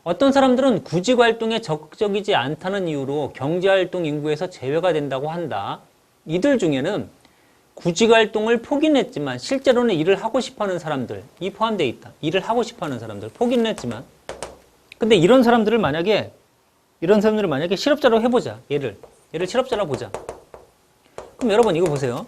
어떤 사람들은 구직활동에 적극적이지 않다는 이유로 경제활동 인구에서 제외가 된다고 한다. 이들 중에는 구직활동을 포기는 했지만 실제로는 일을 하고 싶어하는 사람들 이 포함되어 있다. 일을 하고 싶어하는 사람들 포기는 했지만 근데 이런 사람들을 만약에 실업자로 해보자. 얘를 실업자로 보자. 그럼 여러분 이거 보세요.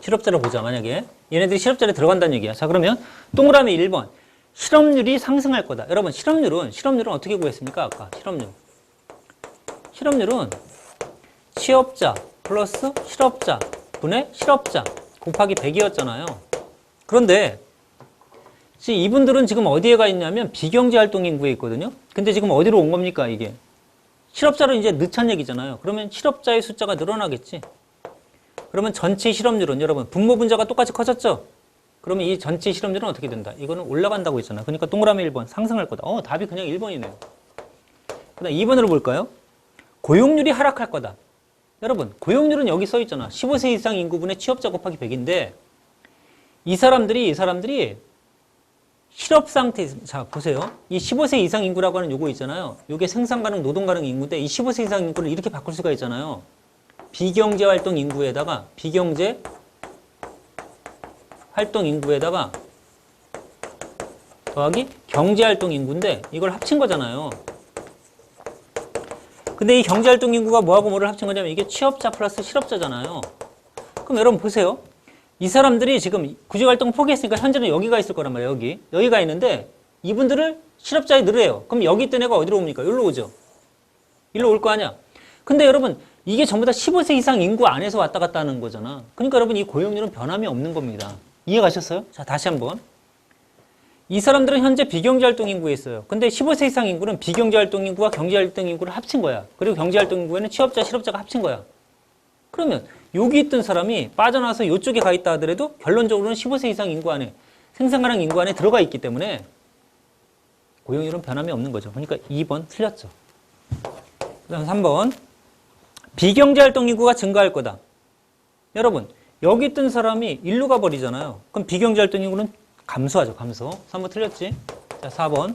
실업자로 보자. 만약에 얘네들이 실업자로 들어간다는 얘기야. 자 그러면 동그라미 1번 실업률이 상승할 거다. 여러분 실업률은 어떻게 구했습니까? 아까 실업률은 취업자 플러스 실업자 분의 실업자 곱하기 100이었잖아요. 그런데 이분들은 지금 어디에 가 있냐면 비경제활동 인구에 있거든요. 근데 지금 어디로 온 겁니까 이게? 실업자로 이제 늦찬 얘기잖아요. 그러면 실업자의 숫자가 늘어나겠지. 그러면 전체 실업률은 여러분 분모 분자가 똑같이 커졌죠? 그러면 이 전체 실업률은 어떻게 된다? 이거는 올라간다고 했잖아. 그러니까 동그라미 1번 상승할 거다. 답이 그냥 1번이네요. 그 다음 2번으로 볼까요? 고용률이 하락할 거다. 여러분 고용률은 여기 써 있잖아. 15세 이상 인구분의 취업자 곱하기 100인데 이 사람들이 실업 상태, 자 보세요. 이 15세 이상 인구라고 하는 요거 있잖아요. 요게 생산 가능, 노동 가능 인구인데 이 15세 이상 인구를 이렇게 바꿀 수가 있잖아요. 비경제 활동 인구에다가 더하기 경제 활동 인구인데 이걸 합친 거잖아요. 근데 이 경제 활동 인구가 뭐하고 뭐를 합친 거냐면 이게 취업자 플러스 실업자잖아요. 그럼 여러분 보세요. 이 사람들이 지금 구직활동 포기했으니까 현재는 여기가 있을 거란 말이에요. 여기가 있는데 이분들을 실업자에 넣으래요. 그럼 여기 있던 애가 어디로 옵니까? 여기로 오죠. 일로 올 거 아니야. 근데 여러분 이게 전부 다 15세 이상 인구 안에서 왔다 갔다 하는 거잖아. 그러니까 여러분 이 고용률은 변함이 없는 겁니다. 이해가셨어요? 자 다시 한번. 이 사람들은 현재 비경제활동 인구에 있어요. 근데 15세 이상 인구는 비경제활동 인구와 경제활동 인구를 합친 거야. 그리고 경제활동 인구에는 취업자, 실업자가 합친 거야. 그러면 여기 있던 사람이 빠져나와서 이쪽에 가 있다 하더라도 결론적으로는 15세 이상 인구 안에 생산 가능 인구 안에 들어가 있기 때문에 고용률은 변함이 없는 거죠. 그러니까 2번 틀렸죠. 그 다음 3번 비경제활동 인구가 증가할 거다. 여러분 여기 있던 사람이 일로 가버리잖아요. 그럼 비경제활동 인구는 감소하죠. 감소. 3번 틀렸지? 자 4번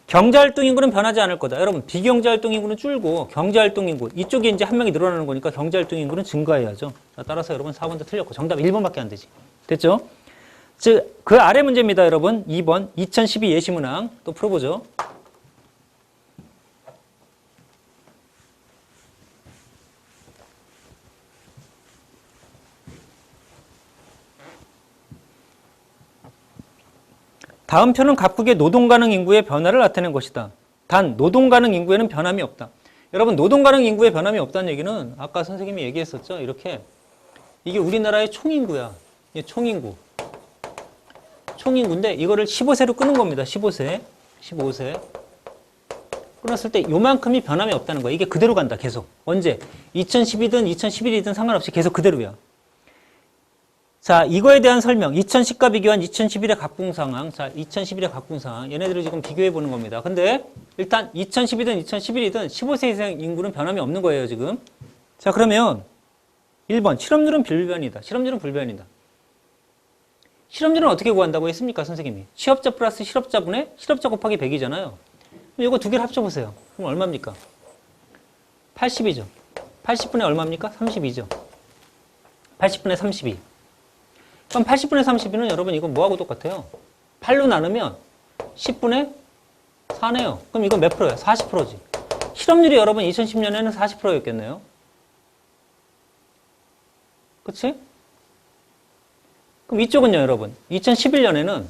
경제활동 인구는 변하지 않을 거다. 여러분 비경제활동 인구는 줄고 경제활동 인구 이쪽에 이제 한 명이 늘어나는 거니까 경제활동 인구는 증가해야죠. 자, 따라서 여러분 4번도 틀렸고 정답 1번밖에 안 되지. 됐죠? 즉 그 아래 문제입니다. 여러분 2번 2012 예시문항 또 풀어보죠. 다음 표는 각국의 노동 가능 인구의 변화를 나타낸 것이다. 단 노동 가능 인구에는 변함이 없다. 여러분 노동 가능 인구에 변함이 없다는 얘기는 아까 선생님이 얘기했었죠. 이렇게 이게 우리나라의 총인구야. 이게 총인구인데 이거를 15세로 끄는 겁니다. 15세. 끊었을 때 요만큼이 변함이 없다는 거야. 이게 그대로 간다. 계속. 언제? 2010이든 2011이든 상관없이 계속 그대로야. 자, 이거에 대한 설명. 2010과 비교한 2011의 각궁 상황. 자, 2011의 각궁 상황. 얘네들을 지금 비교해 보는 겁니다. 근데 일단 2010이든 2011이든 15세 이상 인구는 변함이 없는 거예요, 지금. 자, 그러면 1번. 실업률은 불변이다. 실업률은 어떻게 구한다고 했습니까, 선생님이? 취업자 플러스 실업자분의 실업자 곱하기 100이잖아요. 이거 두 개를 합쳐보세요. 그럼 얼마입니까? 80이죠. 80분의 얼마입니까? 32죠. 80분의 32. 그럼 80분의 32는 여러분 이거 뭐하고 똑같아요? 8로 나누면 10분의 4네요. 그럼 이건 몇 프로야? 40%지. 실업률이 여러분 2010년에는 40%였겠네요. 그치? 그럼 이쪽은요, 여러분. 2011년에는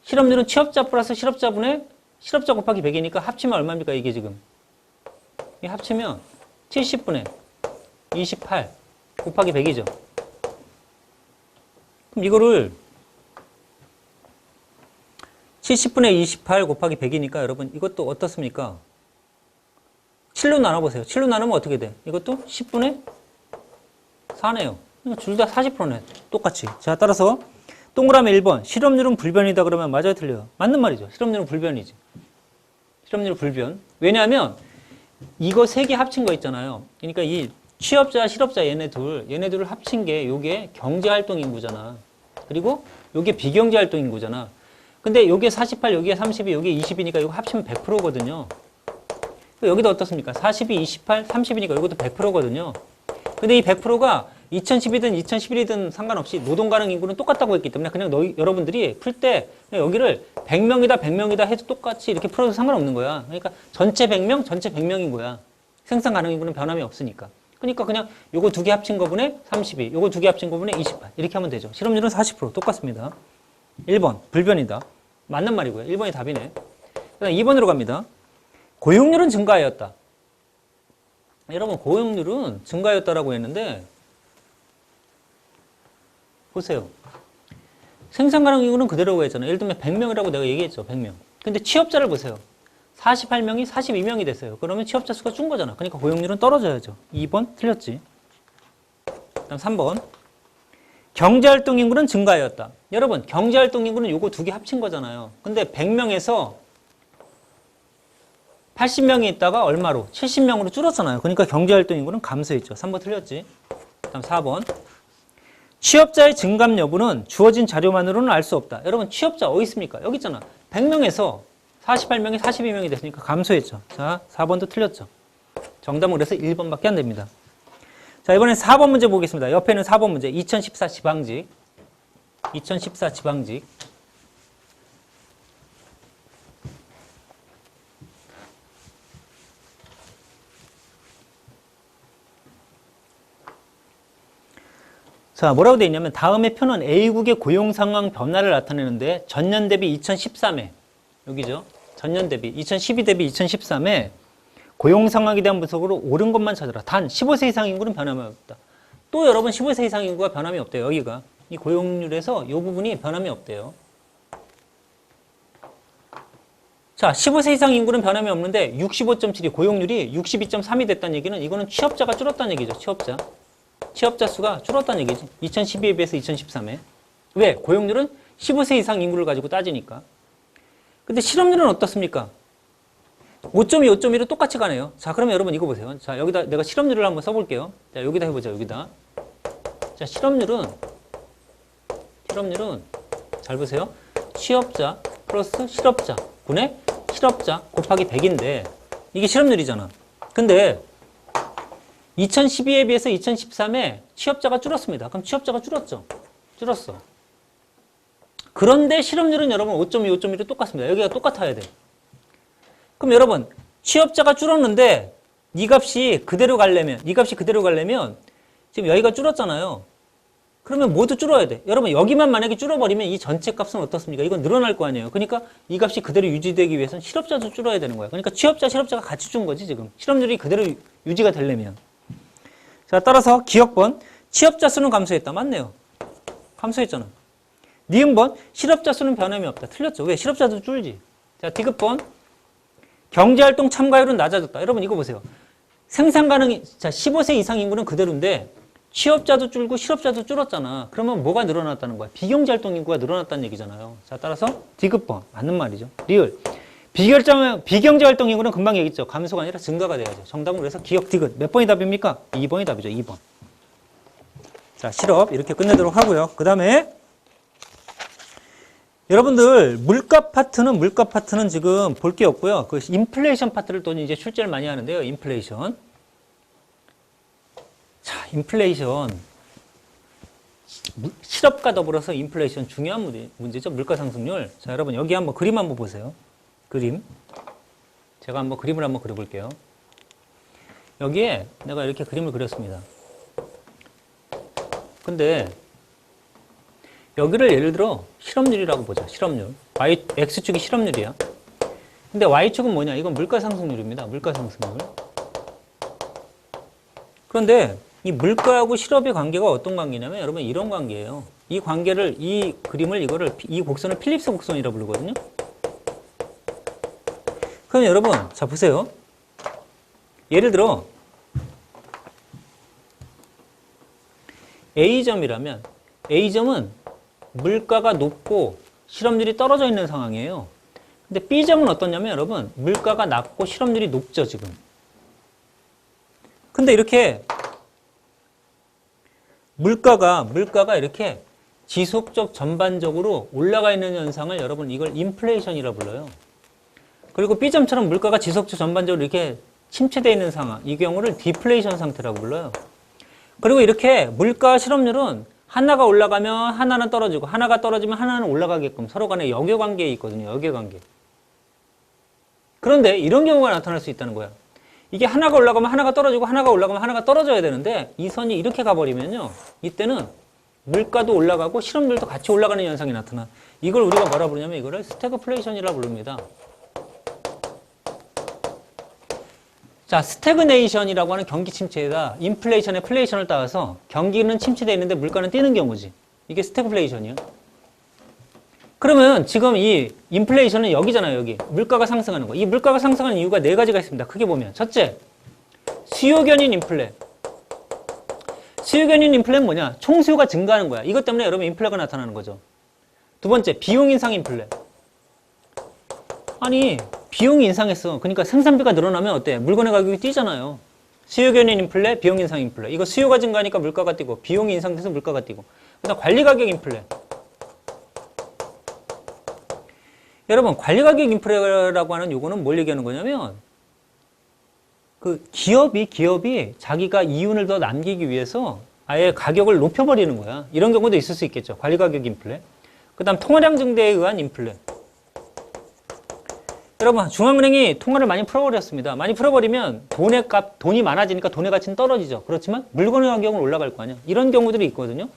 실업률은 취업자 플러스 실업자분의 실업자 곱하기 100이니까 합치면 얼마입니까, 이게 지금? 이 합치면 70분의 28 곱하기 100이죠. 그럼 이거를 70분의 28 곱하기 100이니까 여러분 이것도 어떻습니까? 7로 나눠보세요. 7로 나누면 어떻게 돼? 이것도 10분의 4네요. 둘 다 40%네. 똑같이. 자, 따라서 동그라미 1번. 실업률은 불변이다 그러면 맞아요, 틀려요? 맞는 말이죠. 실업률은 불변이지. 실업률은 불변. 왜냐하면 이거 세 개 합친 거 있잖아요. 그러니까 이 취업자, 실업자 얘네들을 합친 게 요게 경제활동 인구잖아. 그리고 요게 비경제활동 인구잖아. 근데 요게 48, 여기에 32, 여기에 20이니까 이거 합치면 100%거든요. 여기도 어떻습니까? 42, 28, 30이니까 이것도 100%거든요. 근데 이 100%가 2010이든 2011이든 상관없이 노동 가능 인구는 똑같다고 했기 때문에 그냥 여러분들이 풀 때 여기를 100명이다 해도 똑같이 이렇게 풀어도 상관없는 거야. 그러니까 전체 100명, 전체 100명인 거야. 생산 가능 인구는 변함이 없으니까. 그러니까 그냥 요거 두 개 합친 거분에 32, 요거 두 개 합친 거분에 28 이렇게 하면 되죠. 실업률은 40% 똑같습니다. 1번 불변이다. 맞는 말이고요. 1번이 답이네. 그다음 2번으로 갑니다. 고용률은 증가하였다. 여러분 고용률은 증가하였다라고 했는데 보세요. 생산 가능 인구는 그대로고 했잖아요. 예를 들면 100명이라고 내가 얘기했죠. 100명. 근데 취업자를 보세요. 48명이 42명이 됐어요. 그러면 취업자 수가 준 거잖아. 그러니까 고용률은 떨어져야죠. 2번 틀렸지. 그다음 3번. 경제활동 인구는 증가하였다. 여러분 경제활동 인구는 요거 두 개 합친 거잖아요. 근데 100명에서 80명이 있다가 얼마로? 70명으로 줄었잖아요. 그러니까 경제활동 인구는 감소했죠. 3번 틀렸지. 그다음 4번. 취업자의 증감 여부는 주어진 자료만으로는 알 수 없다. 여러분 취업자 어디 있습니까? 여기 있잖아. 100명에서 48명이 42명이 됐으니까 감소했죠. 자, 4번도 틀렸죠. 정답은 그래서 1번밖에 안 됩니다. 자, 이번엔 4번 문제 보겠습니다. 옆에는 4번 문제. 2014 지방직. 2014 지방직. 자, 뭐라고 되어 있냐면 다음의 표는 A국의 고용 상황 변화를 나타내는데 전년 대비 2013에 여기죠. 전년 대비 2012 대비 2013에 고용 상황에 대한 분석으로 옳은 것만 찾아라. 단 15세 이상 인구는 변함이 없다. 또 여러분 15세 이상 인구가 변함이 없대요. 여기가 이 고용률에서 이 부분이 변함이 없대요. 자, 15세 이상 인구는 변함이 없는데 65.7이 고용률이 62.3이 됐다는 얘기는 이거는 취업자가 줄었다는 얘기죠. 취업자 수가 줄었다는 얘기지. 2012에 비해서 2013에. 왜? 고용률은 15세 이상 인구를 가지고 따지니까. 근데 실업률은 어떻습니까? 5.2, 5.1은 똑같이 가네요. 자, 그러면 여러분 이거 보세요. 자, 여기다 내가 실업률을 한번 써볼게요. 자, 여기다 해보자, 여기다. 자, 실업률은 잘 보세요. 취업자 플러스 실업자 분의 실업자 곱하기 100인데 이게 실업률이잖아. 근데 2012에 비해서 2013에 취업자가 줄었습니다. 그럼 취업자가 줄었어. 그런데 실업률은 여러분 5.2, 5.1이 똑같습니다. 여기가 똑같아야 돼. 그럼 여러분 취업자가 줄었는데 이 값이 그대로 가려면 지금 여기가 줄었잖아요. 그러면 모두 줄어야 돼. 여러분 여기만 만약에 줄어버리면 이 전체 값은 어떻습니까? 이건 늘어날 거 아니에요. 그러니까 이 값이 그대로 유지되기 위해서는 실업자도 실어야 되는 거야. 그러니까 실업자가 같이 준 거지 지금. 실업률이 그대로 유지가 되려면. 자, 따라서 기억번 취업자 수는 감소했다. 맞네요. 감소했잖아. 니은번 실업자 수는 변함이 없다. 틀렸죠. 왜? 실업자도 줄지. 자, 디귿번 경제활동 참가율은 낮아졌다. 여러분 이거 보세요. 생산 가능이 자 15세 이상 인구는 그대로인데 취업자도 줄고 실업자도 줄었잖아. 그러면 뭐가 늘어났다는 거야? 비경제활동 인구가 늘어났다는 얘기잖아요. 자, 따라서 디귿번 맞는 말이죠. 리을 비경제활동 인구는 금방 얘기했죠. 감소가 아니라 증가가 돼야죠. 정답은 그래서 기억 디귿. 몇 번이 답입니까? 2번이 답이죠. 2번. 자, 실업 이렇게 끝내도록 하고요. 그 다음에 여러분들 물가 파트는 지금 볼 게 없고요. 그 인플레이션 파트를 또 이제 출제를 많이 하는데요. 인플레이션. 자, 인플레이션. 실업과 더불어서 인플레이션 중요한 문제죠. 물가 상승률. 자, 여러분 여기 한번 그림 한번 보세요. 그림. 제가 한번 그림을 한번 그려볼게요. 여기에 내가 이렇게 그림을 그렸습니다. 근데 여기를 예를 들어 실업률이라고 보자. 실업률. X축이 실업률이야. 근데 Y축은 뭐냐? 이건 물가 상승률입니다. 물가 상승률. 그런데 이 물가하고 실업의 관계가 어떤 관계냐면 여러분 이런 관계예요. 이 관계를, 이 그림을, 이 곡선을 필립스 곡선이라고 부르거든요. 그럼 여러분, 자, 보세요. 예를 들어, A점이라면, A점은 물가가 높고 실업률이 떨어져 있는 상황이에요. 근데 B점은 어떠냐면 여러분, 물가가 낮고 실업률이 높죠, 지금. 근데 이렇게 물가가 이렇게 지속적 전반적으로 올라가 있는 현상을 여러분 이걸 인플레이션이라고 불러요. 그리고 B점처럼 물가가 지속적 전반적으로 이렇게 침체되어 있는 상황, 이 경우를 디플레이션 상태라고 불러요. 그리고 이렇게 물가 실업률은 하나가 올라가면 하나는 떨어지고 하나가 떨어지면 하나는 올라가게끔 서로 간에 역여관계에 있거든요. 역여관계. 그런데 이런 경우가 나타날 수 있다는 거야. 이게 하나가 올라가면 하나가 떨어지고 하나가 올라가면 하나가 떨어져야 되는데 이 선이 이렇게 가버리면요. 이때는 물가도 올라가고 실업률도 같이 올라가는 현상이 나타나. 이걸 우리가 뭐라 부르냐면 이거를 스태그플레이션이라고 부릅니다. 자, 스태그네이션이라고 하는 경기 침체에다 인플레이션의 플레이션을 따라서 경기는 침체되어 있는데 물가는 뛰는 경우지. 이게 스태그플레이션이에요. 그러면 지금 이 인플레이션은 여기잖아요, 여기. 물가가 상승하는 거. 이 물가가 상승하는 이유가 네 가지가 있습니다. 크게 보면. 첫째, 수요 견인 인플레. 수요 견인 인플레는 뭐냐? 총수요가 증가하는 거야. 이것 때문에 여러분 인플레가 나타나는 거죠. 두 번째, 비용 인상 인플레. 아니, 비용이 인상했어. 그러니까 생산비가 늘어나면 어때? 물건의 가격이 뛰잖아요. 수요 견인 인플레, 비용 인상 인플레. 이거 수요가 증가하니까 물가가 뛰고, 비용이 인상돼서 물가가 뛰고. 그다음 관리 가격 인플레. 여러분, 관리 가격 인플레라고 하는 요거는 뭘 얘기하는 거냐면, 그 기업이 자기가 이윤을 더 남기기 위해서 아예 가격을 높여버리는 거야. 이런 경우도 있을 수 있겠죠. 관리 가격 인플레. 그 다음 통화량 증대에 의한 인플레. 여러분, 중앙은행이 통화를 많이 풀어버렸습니다. 많이 풀어버리면 돈이 많아지니까 돈의 가치는 떨어지죠. 그렇지만 물건의 가격은 올라갈 거 아니야. 이런 경우들이 있거든요.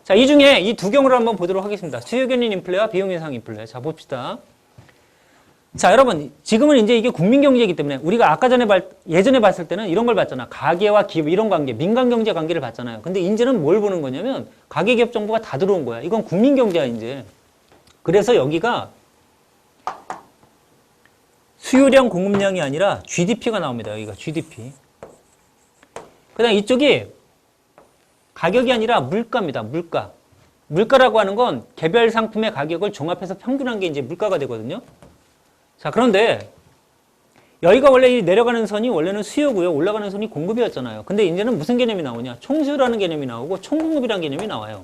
자, 이 중에 이 두 경우를 한번 보도록 하겠습니다. 수요 견인 인플레와 비용 인상 인플레. 자, 봅시다. 자, 여러분, 지금은 이제 이게 국민 경제이기 때문에 우리가 아까 예전에 봤을 때는 이런 걸 봤잖아. 가계와 기업 이런 관계, 민간 경제 관계를 봤잖아요. 근데 이제는 뭘 보는 거냐면 가계 기업 정보가 다 들어온 거야. 이건 국민 경제야, 이제. 그래서 여기가 수요량 공급량이 아니라 GDP가 나옵니다. 여기가 GDP. 그다음 이쪽이 가격이 아니라 물가입니다. 물가. 물가라고 하는 건 개별 상품의 가격을 종합해서 평균한 게 이제 물가가 되거든요. 자, 그런데 여기가 원래 이 내려가는 선이 원래는 수요고요. 올라가는 선이 공급이었잖아요. 근데 이제는 무슨 개념이 나오냐? 총수요라는 개념이 나오고 총공급이라는 개념이 나와요.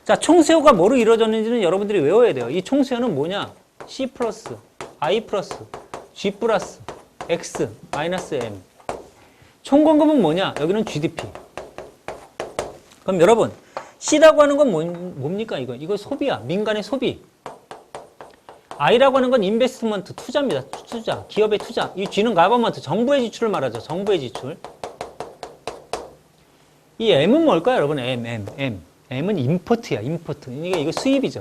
자, 총수요가 뭐로 이루어졌는지는 여러분들이 외워야 돼요. 이 총수요는 뭐냐? C 플러스, I 플러스, G 플러스, X 마이너스 M. 총공급은 뭐냐? 여기는 GDP. 그럼 여러분, C라고 하는 건 뭡니까? 이거 소비야. 민간의 소비. I라고 하는 건 인베스트먼트, 투자입니다. 투자, 기업의 투자. 이 G는 가버먼트, 정부의 지출을 말하죠. 정부의 지출. 이 M은 뭘까요, 여러분? M은 임포트야, 임포트. 이거 수입이죠.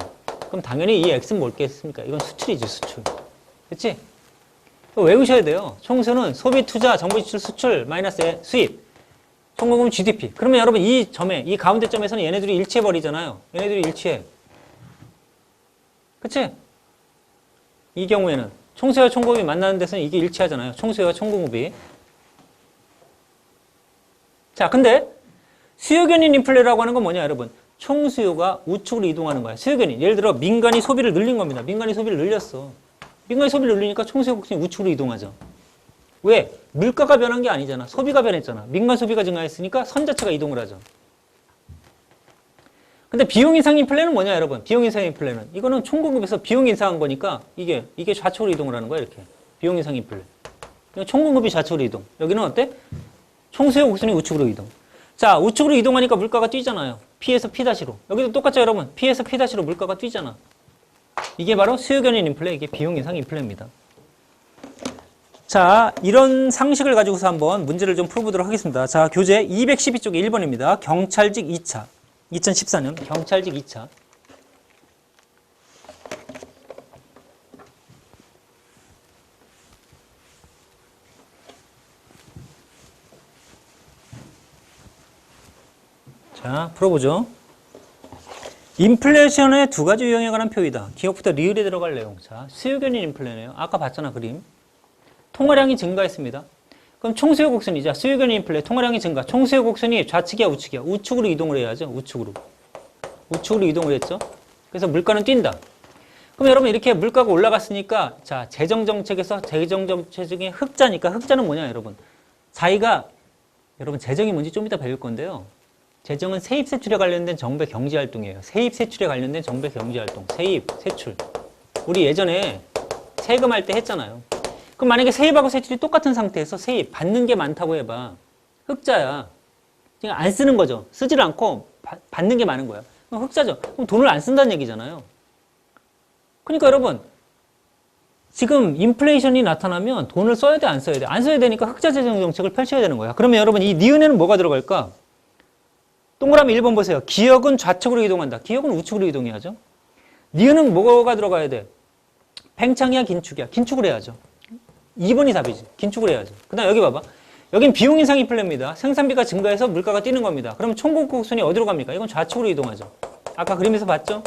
그럼 당연히 이 X는 뭘겠습니까? 이건 수출이지, 수출. 그치? 외우셔야 돼요. 총수는 소비, 투자, 정부 지출, 수출, 마이너스 수입. 총공급은 GDP. 그러면 여러분 이 점에, 이 가운데 점에서는 얘네들이 일치해버리잖아요. 얘네들이 일치해. 그치? 이 경우에는 총수요와 총공급이 만나는 데서는 이게 일치하잖아요. 총수요와 총공급이. 자, 근데 수요견인 인플레라고 하는 건 뭐냐, 여러분? 총수요가 우측으로 이동하는 거야. 수요견인. 예를 들어 민간이 소비를 늘린 겁니다. 민간이 소비를 늘렸어. 민간이 소비를 늘리니까 총수요 곡선이 우측으로 이동하죠. 왜? 물가가 변한 게 아니잖아. 소비가 변했잖아. 민간 소비가 증가했으니까 선 자체가 이동을 하죠. 근데 비용 인상 인플레는 뭐냐, 여러분? 비용 인상 인플레는 이거는 총공급에서 비용 인상한 거니까 이게 좌측으로 이동을 하는 거야, 이렇게. 비용 인상 인플레. 총공급이 좌측으로 이동. 여기는 어때? 총수요 곡선이 우측으로 이동. 자, 우측으로 이동하니까 물가가 뛰잖아요. P에서 P-로. 여기도 똑같죠, 여러분? P에서 P-로 물가가 뛰잖아. 이게 바로 수요견인 인플레, 이게 비용 인상 인플레입니다. 자, 이런 상식을 가지고서 한번 문제를 좀 풀어보도록 하겠습니다. 자, 교재 212쪽에 1번입니다. 경찰직 2차. 2014년 경찰직 2차. 자, 풀어보죠. 인플레이션의 두 가지 유형에 관한 표이다. 기억부터 리을에 들어갈 내용. 자, 수요견인 인플레네요. 아까 봤잖아, 그림. 통화량이 증가했습니다. 그럼 총수요 곡선이자 수요견인 인플레, 통화량이 증가. 총수요 곡선이 좌측이야, 우측이야? 우측으로 이동을 해야죠, 우측으로. 우측으로 이동을 했죠. 그래서 물가는 뛴다. 그럼 여러분 이렇게 물가가 올라갔으니까 자, 재정정책에서 재정정책 중에 흑자니까 흑자는 뭐냐, 여러분? 자기가, 여러분 재정이 뭔지 좀 이따 배울 건데요. 재정은 세입 세출에 관련된 정부의 경제활동이에요. 세입 세출에 관련된 정부의 경제활동. 세입, 세출. 우리 예전에 세금할 때 했잖아요. 그럼 만약에 세입하고 세출이 똑같은 상태에서 세입, 받는 게 많다고 해봐. 흑자야. 그냥 안 쓰는 거죠. 쓰질 않고 받는 게 많은 거야. 그럼 흑자죠. 그럼 돈을 안 쓴다는 얘기잖아요. 그러니까 여러분, 지금 인플레이션이 나타나면 돈을 써야 돼, 안 써야 돼? 안 써야 되니까 흑자 재정 정책을 펼쳐야 되는 거야. 그러면 여러분 이 니은에는 뭐가 들어갈까? 동그라미 1번 보세요. 기역은 좌측으로 이동한다. 기역은 우측으로 이동해야죠. 니은은 뭐가 들어가야 돼? 팽창이야, 긴축이야? 긴축을 해야죠. 2번이 답이지. 긴축을 해야죠. 그 다음 여기 봐봐. 여긴 비용 인상 인플레입니다. 생산비가 증가해서 물가가 뛰는 겁니다. 그럼 총곡곡선이 어디로 갑니까? 이건 좌측으로 이동하죠. 아까 그림에서 봤죠?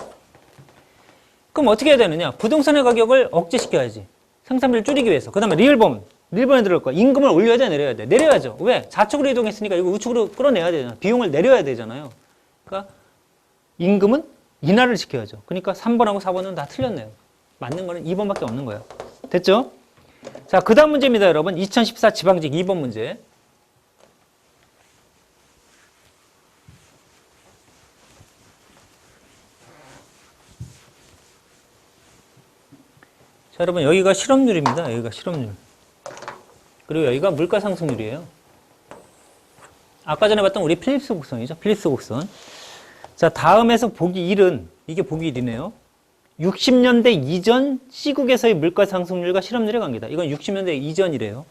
그럼 어떻게 해야 되느냐? 부동산의 가격을 억제시켜야지. 생산비를 줄이기 위해서. 그 다음에 리을번. 리을번에 들어갈 거야. 임금을 올려야 돼, 내려야 돼? 내려야죠. 왜? 좌측으로 이동했으니까 이거 우측으로 끌어내야 되잖아. 비용을 내려야 되잖아요. 그러니까 임금은 인하를 시켜야죠. 그러니까 3번하고 4번은 다 틀렸네요. 맞는 거는 2번밖에 없는 거예요. 됐죠? 자, 그 다음 문제입니다, 여러분. 2014 지방직 2번 문제. 자, 여러분, 여기가 실업률입니다. 여기가 실업률. 그리고 여기가 물가 상승률이에요. 아까 전에 봤던 우리 필립스 곡선이죠. 필립스 곡선. 자, 다음에서 보기 1은, 이게 보기 1이네요. 60년대 이전 C국에서의 물가 상승률과 실업률의 관계다. 이건 60년대 이전이래요.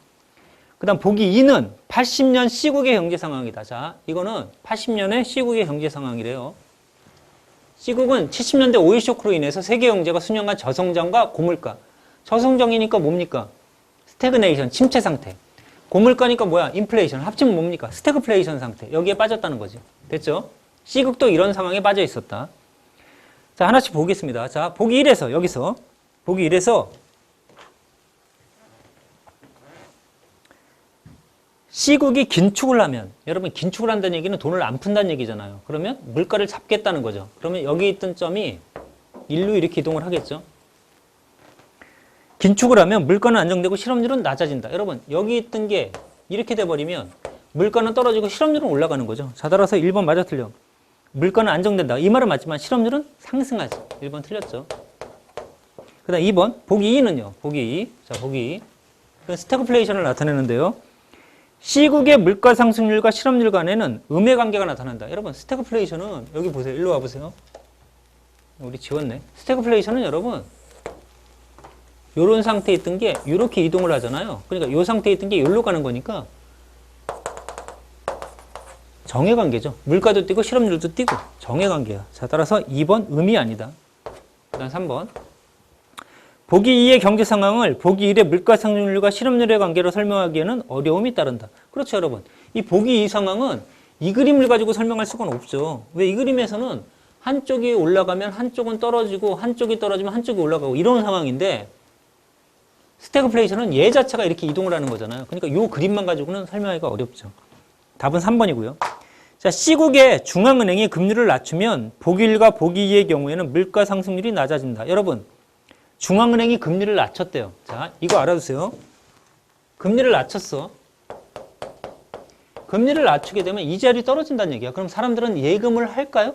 그 다음 보기 2는 80년 C국의 경제 상황이다. 자, 이거는 80년의 C국의 경제 상황이래요. C국은 70년대 오일 쇼크로 인해서 세계 경제가 수년간 저성장과 고물가. 저성장이니까 뭡니까? 스태그네이션, 침체 상태. 고물가니까 뭐야? 인플레이션. 합치면 뭡니까? 스태그플레이션 상태. 여기에 빠졌다는 거지. 됐죠? C국도 이런 상황에 빠져 있었다. 자, 하나씩 보겠습니다. 자, 보기 1에서, 여기서. 보기 1에서 C국이 긴축을 하면, 여러분 긴축을 한다는 얘기는 돈을 안 푼다는 얘기잖아요. 그러면 물가를 잡겠다는 거죠. 그러면 여기 있던 점이 1로 이렇게 이동을 하겠죠. 긴축을 하면 물가는 안정되고 실업률은 낮아진다. 여러분, 여기 있던 게 이렇게 돼버리면 물가는 떨어지고 실업률은 올라가는 거죠. 자, 따라서 1번 맞아 틀려. 물가는 안정된다. 이 말은 맞지만 실업률은 상승하지. 1번 틀렸죠. 그 다음 2번. 보기 2는요. 보기 2. 자, 보기 2. 그 스태그플레이션을 나타내는데요. C국의 물가 상승률과 실업률 간에는 음의 관계가 나타난다. 여러분, 스태그플레이션은 여기 보세요. 일로 와보세요. 우리 지웠네. 스태그플레이션은 여러분, 요런 상태에 있던 게 이렇게 이동을 하잖아요. 그러니까 요 상태에 있던 게 여기로 가는 거니까 정해관계죠. 물가도 뛰고 실업률도 뛰고 정해관계야. 자, 따라서 2번 음이 아니다. 그 다음 3번. 보기 2의 경제 상황을 보기 1의 물가 상승률과 실업률의 관계로 설명하기에는 어려움이 따른다. 그렇죠, 여러분. 이 보기 2 상황은 이 그림을 가지고 설명할 수가 없죠. 왜? 이 그림에서는 한쪽이 올라가면 한쪽은 떨어지고 한쪽이 떨어지면 한쪽이 올라가고 이런 상황인데 스태그플레이션은 얘 자체가 이렇게 이동을 하는 거잖아요. 그러니까 이 그림만 가지고는 설명하기가 어렵죠. 답은 3번이고요. 자, C국의 중앙은행이 금리를 낮추면 보기 1과 보기 2의 경우에는 물가 상승률이 낮아진다. 여러분, 중앙은행이 금리를 낮췄대요. 자, 이거 알아두세요. 금리를 낮췄어. 금리를 낮추게 되면 이자율이 떨어진다는 얘기야. 그럼 사람들은 예금을 할까요?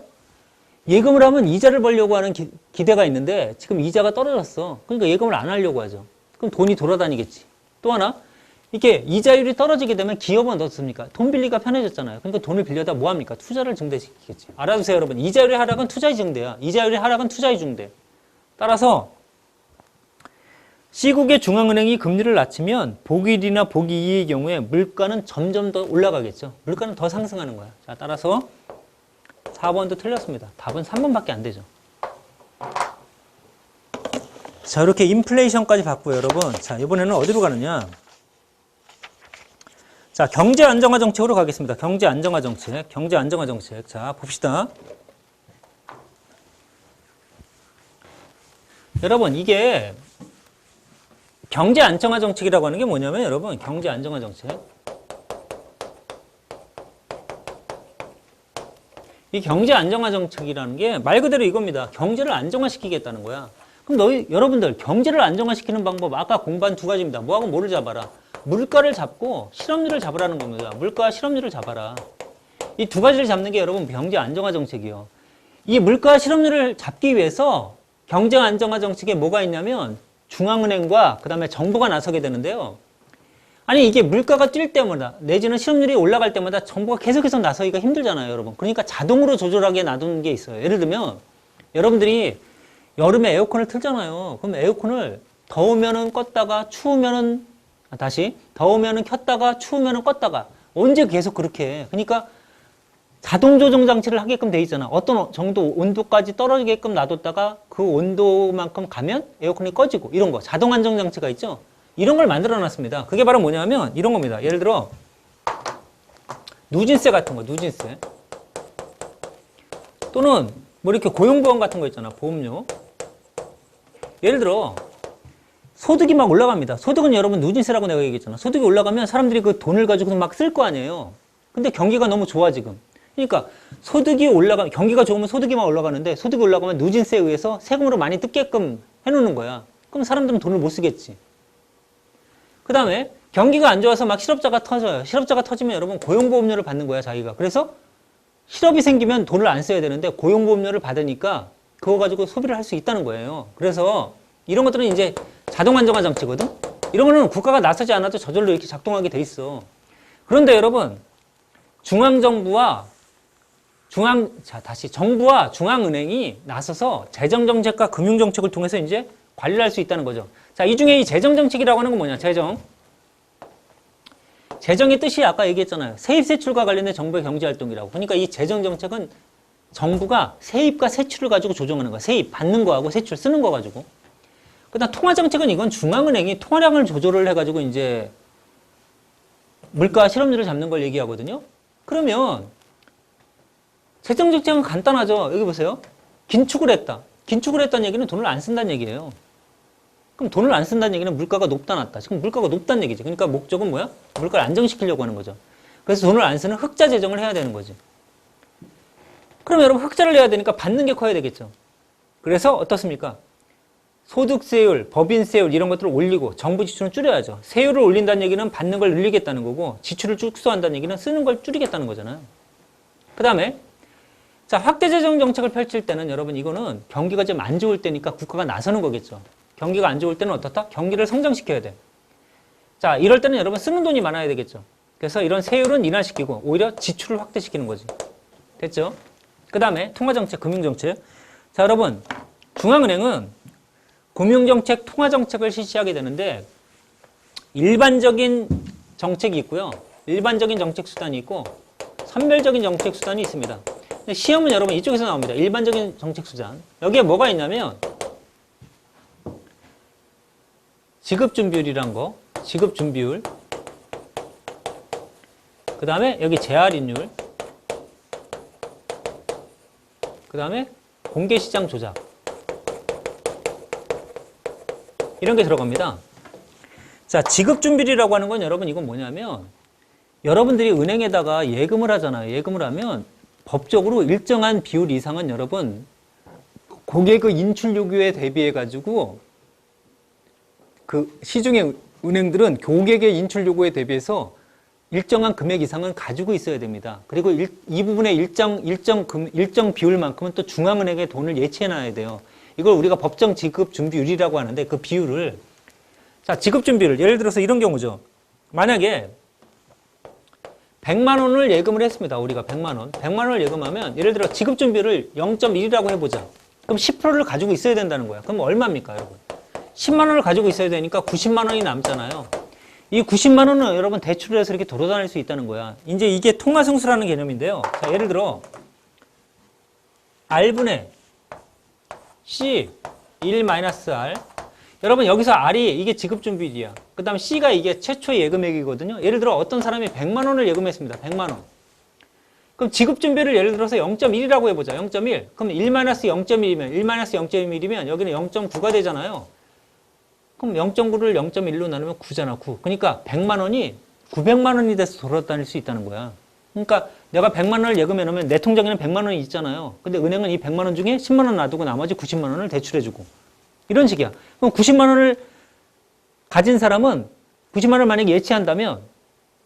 예금을 하면 이자를 벌려고 하는 기대가 있는데 지금 이자가 떨어졌어. 그러니까 예금을 안 하려고 하죠. 그럼 돈이 돌아다니겠지. 또 하나, 이게 이자율이 떨어지게 되면 기업은 어떻습니까? 돈 빌리기가 편해졌잖아요. 그러니까 돈을 빌려다 뭐 합니까? 투자를 증대시키겠지. 알아두세요, 여러분. 이자율의 하락은 투자의 증대야. 이자율의 하락은 투자의 증대. 따라서 C국의 중앙은행이 금리를 낮추면 보기 1이나 보기 2의 경우에 물가는 점점 더 올라가겠죠. 물가는 더 상승하는 거야. 자, 따라서 4번도 틀렸습니다. 답은 3번밖에 안 되죠. 자, 이렇게 인플레이션까지 봤고요, 여러분. 자, 이번에는 어디로 가느냐? 자, 경제 안정화 정책으로 가겠습니다. 경제 안정화 정책. 경제 안정화 정책. 자, 봅시다. 여러분, 이게 경제 안정화 정책이라고 하는 게 뭐냐면, 여러분, 경제 안정화 정책. 이 경제 안정화 정책이라는 게 말 그대로 이겁니다. 경제를 안정화시키겠다는 거야. 그럼 여러분들, 경제를 안정화시키는 방법, 아까 공부한 두 가지입니다. 뭐하고 뭐를 잡아라? 물가를 잡고 실업률을 잡으라는 겁니다. 물가와 실업률을 잡아라. 이 두 가지를 잡는 게 여러분 경제 안정화 정책이요. 이 물가와 실업률을 잡기 위해서 경제 안정화 정책에 뭐가 있냐면 중앙은행과 그다음에 정부가 나서게 되는데요. 아니 이게 물가가 뛸 때마다 내지는 실업률이 올라갈 때마다 정부가 계속해서 나서기가 힘들잖아요, 여러분. 그러니까 자동으로 조절하게 놔두는 게 있어요. 예를 들면 여러분들이 여름에 에어컨을 틀잖아요. 그럼 에어컨을 더우면은 껐다가 추우면은 다시 더우면은 켰다가 추우면은 껐다가 언제 계속 그렇게 해. 그러니까 자동 조정 장치를 하게끔 돼 있잖아. 어떤 정도 온도까지 떨어지게끔 놔뒀다가 그 온도만큼 가면 에어컨이 꺼지고 이런 거 자동 안정 장치가 있죠. 이런 걸 만들어 놨습니다. 그게 바로 뭐냐면 이런 겁니다. 예를 들어 누진세 같은 거, 누진세 또는 뭐 이렇게 고용보험 같은 거 있잖아. 보험료. 예를 들어 소득이 막 올라갑니다. 소득은 여러분 누진세라고 내가 얘기했잖아. 소득이 올라가면 사람들이 그 돈을 가지고 막 쓸 거 아니에요. 근데 경기가 너무 좋아 지금. 그러니까 소득이 올라가면 경기가 좋으면 소득이 막 올라가는데 소득이 올라가면 누진세에 의해서 세금으로 많이 뜯게끔 해놓는 거야. 그럼 사람들은 돈을 못 쓰겠지. 그 다음에 경기가 안 좋아서 막 실업자가 터져요. 실업자가 터지면 여러분 고용보험료를 받는 거야 자기가. 그래서 실업이 생기면 돈을 안 써야 되는데 고용보험료를 받으니까 그거 가지고 소비를 할 수 있다는 거예요. 그래서 이런 것들은 이제 자동 안정화 장치거든. 이런 거는 국가가 나서지 않아도 저절로 이렇게 작동하게 돼 있어. 그런데 여러분 중앙정부와 정부와 중앙은행이 나서서 재정정책과 금융정책을 통해서 이제 관리를 할 수 있다는 거죠. 자, 이 중에 이 재정정책이라고 하는 건 뭐냐? 재정의 뜻이 아까 얘기했잖아요. 세입 세출과 관련된 정부의 경제활동이라고. 그러니까 이 재정정책은 정부가 세입과 세출을 가지고 조정하는 거야. 세입 받는 거하고 세출 쓰는 거 가지고. 그다음 통화정책은 이건 중앙은행이 통화량을 조절을 해가지고 이제 물가 실업률을 잡는 걸 얘기하거든요. 그러면 재정정책은 간단하죠. 여기 보세요. 긴축을 했다. 긴축을 했다는 얘기는 돈을 안 쓴다는 얘기예요. 그럼 돈을 안 쓴다는 얘기는 물가가 높다 낮다. 지금 물가가 높다는 얘기죠. 그러니까 목적은 뭐야? 물가를 안정시키려고 하는 거죠. 그래서 돈을 안 쓰는 흑자 재정을 해야 되는 거지. 그럼 여러분 흑자를 내야 되니까 받는 게 커야 되겠죠. 그래서 어떻습니까? 소득세율, 법인세율 이런 것들을 올리고 정부 지출은 줄여야죠. 세율을 올린다는 얘기는 받는 걸 늘리겠다는 거고 지출을 축소한다는 얘기는 쓰는 걸 줄이겠다는 거잖아요. 그 다음에 자 확대 재정 정책을 펼칠 때는 여러분 이거는 경기가 좀 안 좋을 때니까 국가가 나서는 거겠죠. 경기가 안 좋을 때는 어떻다? 경기를 성장시켜야 돼. 자 이럴 때는 여러분 쓰는 돈이 많아야 되겠죠. 그래서 이런 세율은 인하시키고 오히려 지출을 확대시키는 거지. 됐죠? 그 다음에 통화정책, 금융정책. 자 여러분 중앙은행은 금융정책, 통화정책을 실시하게 되는데 일반적인 정책이 있고요. 일반적인 정책 수단이 있고 선별적인 정책 수단이 있습니다. 근데 시험은 여러분 이쪽에서 나옵니다. 일반적인 정책 수단. 여기에 뭐가 있냐면 지급준비율이란 거, 지급준비율. 그 다음에 여기 재할인율. 그 다음에 공개시장 조작. 이런 게 들어갑니다. 자, 지급준비율이라고 하는 건 여러분 이건 뭐냐면 여러분들이 은행에다가 예금을 하잖아요. 예금을 하면 법적으로 일정한 비율 이상은 여러분 고객의 인출 요구에 대비해 가지고 그 시중의 은행들은 고객의 인출 요구에 대비해서 일정한 금액 이상은 가지고 있어야 됩니다. 그리고 이 부분의 일정 비율만큼은 또 중앙은행에 돈을 예치해 놔야 돼요. 이걸 우리가 법정 지급 준비율이라고 하는데 그 비율을 자, 지급 준비율 예를 들어서 이런 경우죠. 만약에 100만 원을 예금을 했습니다. 우리가 100만 원. 100만 원을 예금하면 예를 들어 지급 준비율을 0.1이라고 해 보자. 그럼 10%를 가지고 있어야 된다는 거야. 그럼 얼마입니까, 여러분? 10만 원을 가지고 있어야 되니까 90만 원이 남잖아요. 이 90만 원은 여러분 대출을 해서 이렇게 돌아다닐 수 있다는 거야. 이제 이게 통화승수라는 개념인데요. 자, 예를 들어 R분의 C 1-R. 여러분 여기서 R이 이게 지급준비율이야. 그 다음 C가 이게 최초의 예금액이거든요. 예를 들어 어떤 사람이 100만 원을 예금했습니다. 100만 원. 그럼 지급준비율을 예를 들어서 0.1이라고 해보자. 0.1. 그럼 1-0.1이면 1-0.1이면 여기는 0.9가 되잖아요. 그럼 0.9를 0.1로 나누면 9잖아. 9. 그러니까 100만 원이 900만 원이 돼서 돌아다닐 수 있다는 거야. 그러니까 내가 100만 원을 예금해 놓으면 내 통장에는 100만 원이 있잖아요. 근데 은행은 이 100만 원 중에 10만 원 놔두고 나머지 90만 원을 대출해주고. 이런 식이야. 그럼 90만 원을 가진 사람은 90만 원을 만약에 예치한다면